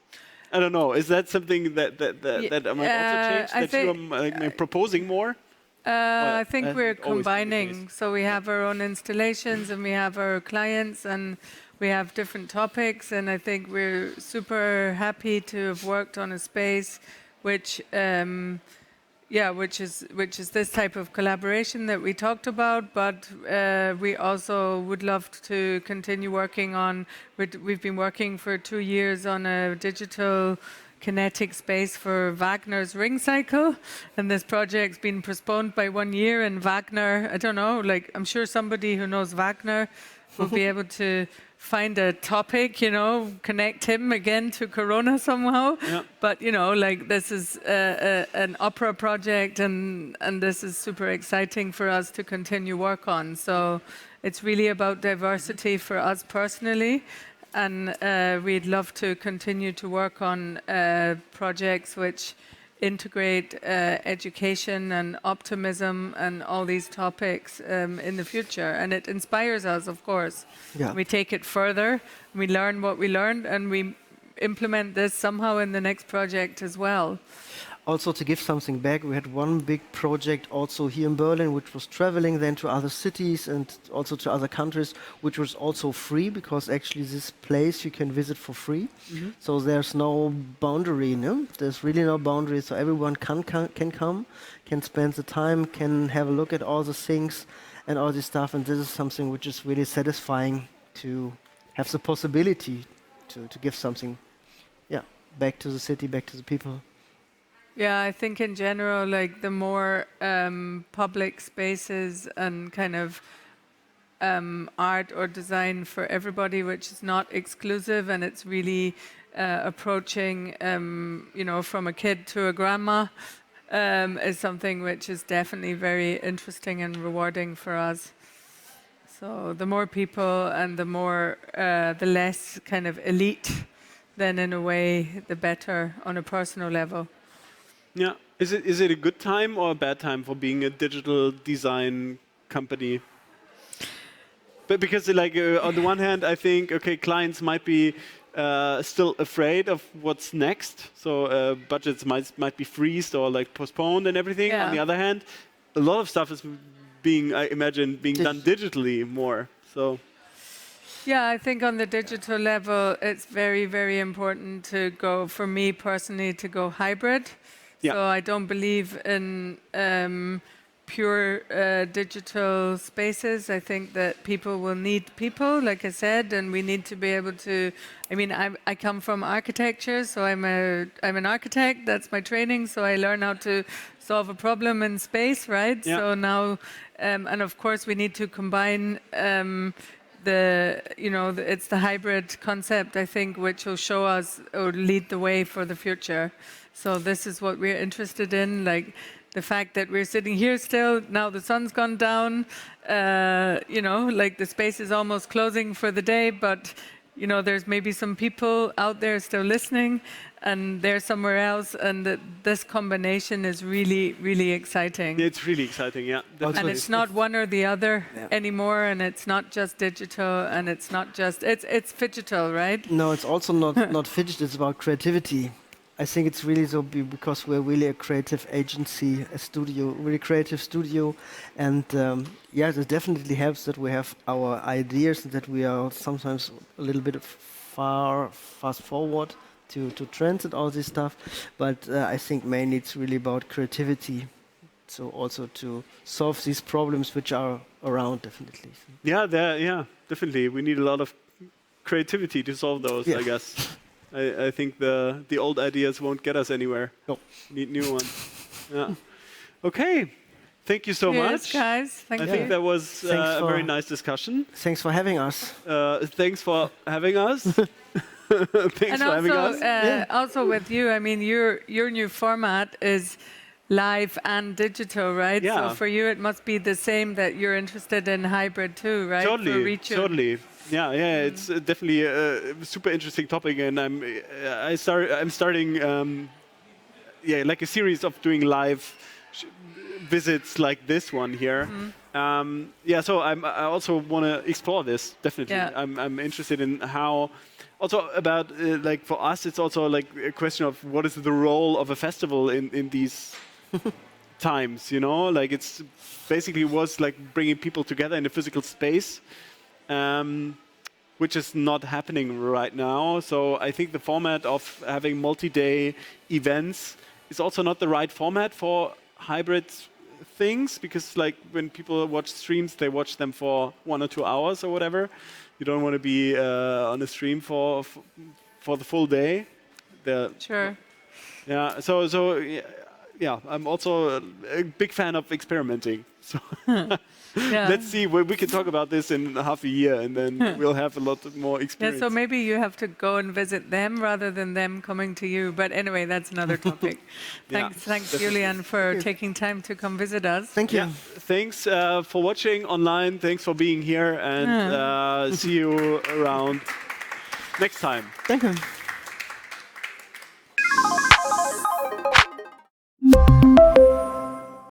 I don't know. Is that something that might also change? That you're proposing more? I think we're combining. So we have our own installations and we have our clients and we have different topics. And I think we're super happy to have worked on a space which is this type of collaboration that we talked about. But we also would love to continue working on. We've been working for 2 years on a digital kinetic space for Wagner's Ring Cycle, and this project's been postponed by 1 year. And Wagner, I don't know, like I'm sure somebody who knows Wagner will be able to find a topic, connect him again to Corona somehow. Yeah. But like this is an opera project, and this is super exciting for us to continue work on. So it's really about diversity for us personally. And we'd love to continue to work on projects which integrate education and optimism and all these topics in the future. And it inspires us, of course. Yeah. We take it further, we learn what we learned, and we implement this somehow in the next project as well. Also, to give something back, we had one big project also here in Berlin, which was traveling then to other cities and also to other countries, which was also free, because actually this place you can visit for free. Mm-hmm. So there's no boundary, no? There's really no boundary, so everyone can come, can spend the time, can have a look at all the things and all this stuff, and this is something which is really satisfying to have the possibility to give something, back to the city, back to the people. Yeah, I think in general, like the more public spaces and kind of art or design for everybody, which is not exclusive, and it's really approaching, from a kid to a grandma, is something which is definitely very interesting and rewarding for us. So the more people and the less kind of elite, then in a way, the better on a personal level. Yeah. Is it a good time or a bad time for being a digital design company? But because like on the one hand, I think clients might be still afraid of what's next, so budgets might be freezed or like postponed and everything. Yeah. On the other hand, a lot of stuff is being, I imagine, being done digitally more. So. Yeah, I think on the digital level, it's very, very important to go, for me personally, to go hybrid. Yeah. So I don't believe in pure digital spaces. I think that people will need people, like I said, and we need to be able to. I mean, I come from architecture, so I'm an architect. That's my training. So I learn how to solve a problem in space, right? Yeah. So now, and of course, we need to combine. It's the hybrid concept, I think, which will show us or lead the way for the future. So this is what we're interested in, like the fact that we're sitting here still, now the sun's gone down, like the space is almost closing for the day, but there's maybe some people out there still listening, and they're somewhere else, and this combination is really, really exciting. It's really exciting, yeah. And it's not one or the other anymore, and it's not just digital, and it's not just, it's phygital, right? No, it's also not fidget, it's about creativity. I think it's really so because we're really a creative agency, a studio, really creative studio, and it definitely helps that we have our ideas and that we are sometimes a little bit fast forward to trends and all this stuff, but I think mainly it's really about creativity. So also to solve these problems which are around, definitely. Yeah, definitely. We need a lot of creativity to solve those, I guess. I think the old ideas won't get us anywhere. No. Need new ones. Yeah. Okay. Thank you so much, guys. Thank you. I think that was a very nice discussion. Thanks for having us. Thanks for having us. Thanks for having us. Also with you, I mean, your new format is live and digital, right? Yeah. So for you, it must be the same that you're interested in hybrid too, right? Totally. Yeah, it's definitely a super interesting topic, and I'm starting like a series of doing live visits like this one here. So I also want to explore this definitely. Yeah. I'm interested in how. Also about like for us, it's also like a question of what is the role of a festival in these times, like it's basically was like bringing people together in a physical space, which is not happening right now. So I think the format of having multi-day events is also not the right format for hybrid things, because like when people watch streams, they watch them for 1 or 2 hours or whatever. You don't want to be on a stream for the full day. Sure. Yeah. So I'm also a big fan of experimenting. So let's see. We can talk about this in half a year, and then we'll have a lot more experience. Yeah. So maybe you have to go and visit them rather than them coming to you. But anyway, that's another topic. Thanks, Julian, for taking time to come visit us. Thank you. Yeah. Thanks for watching online. Thanks for being here, and see you around next time. Thank you.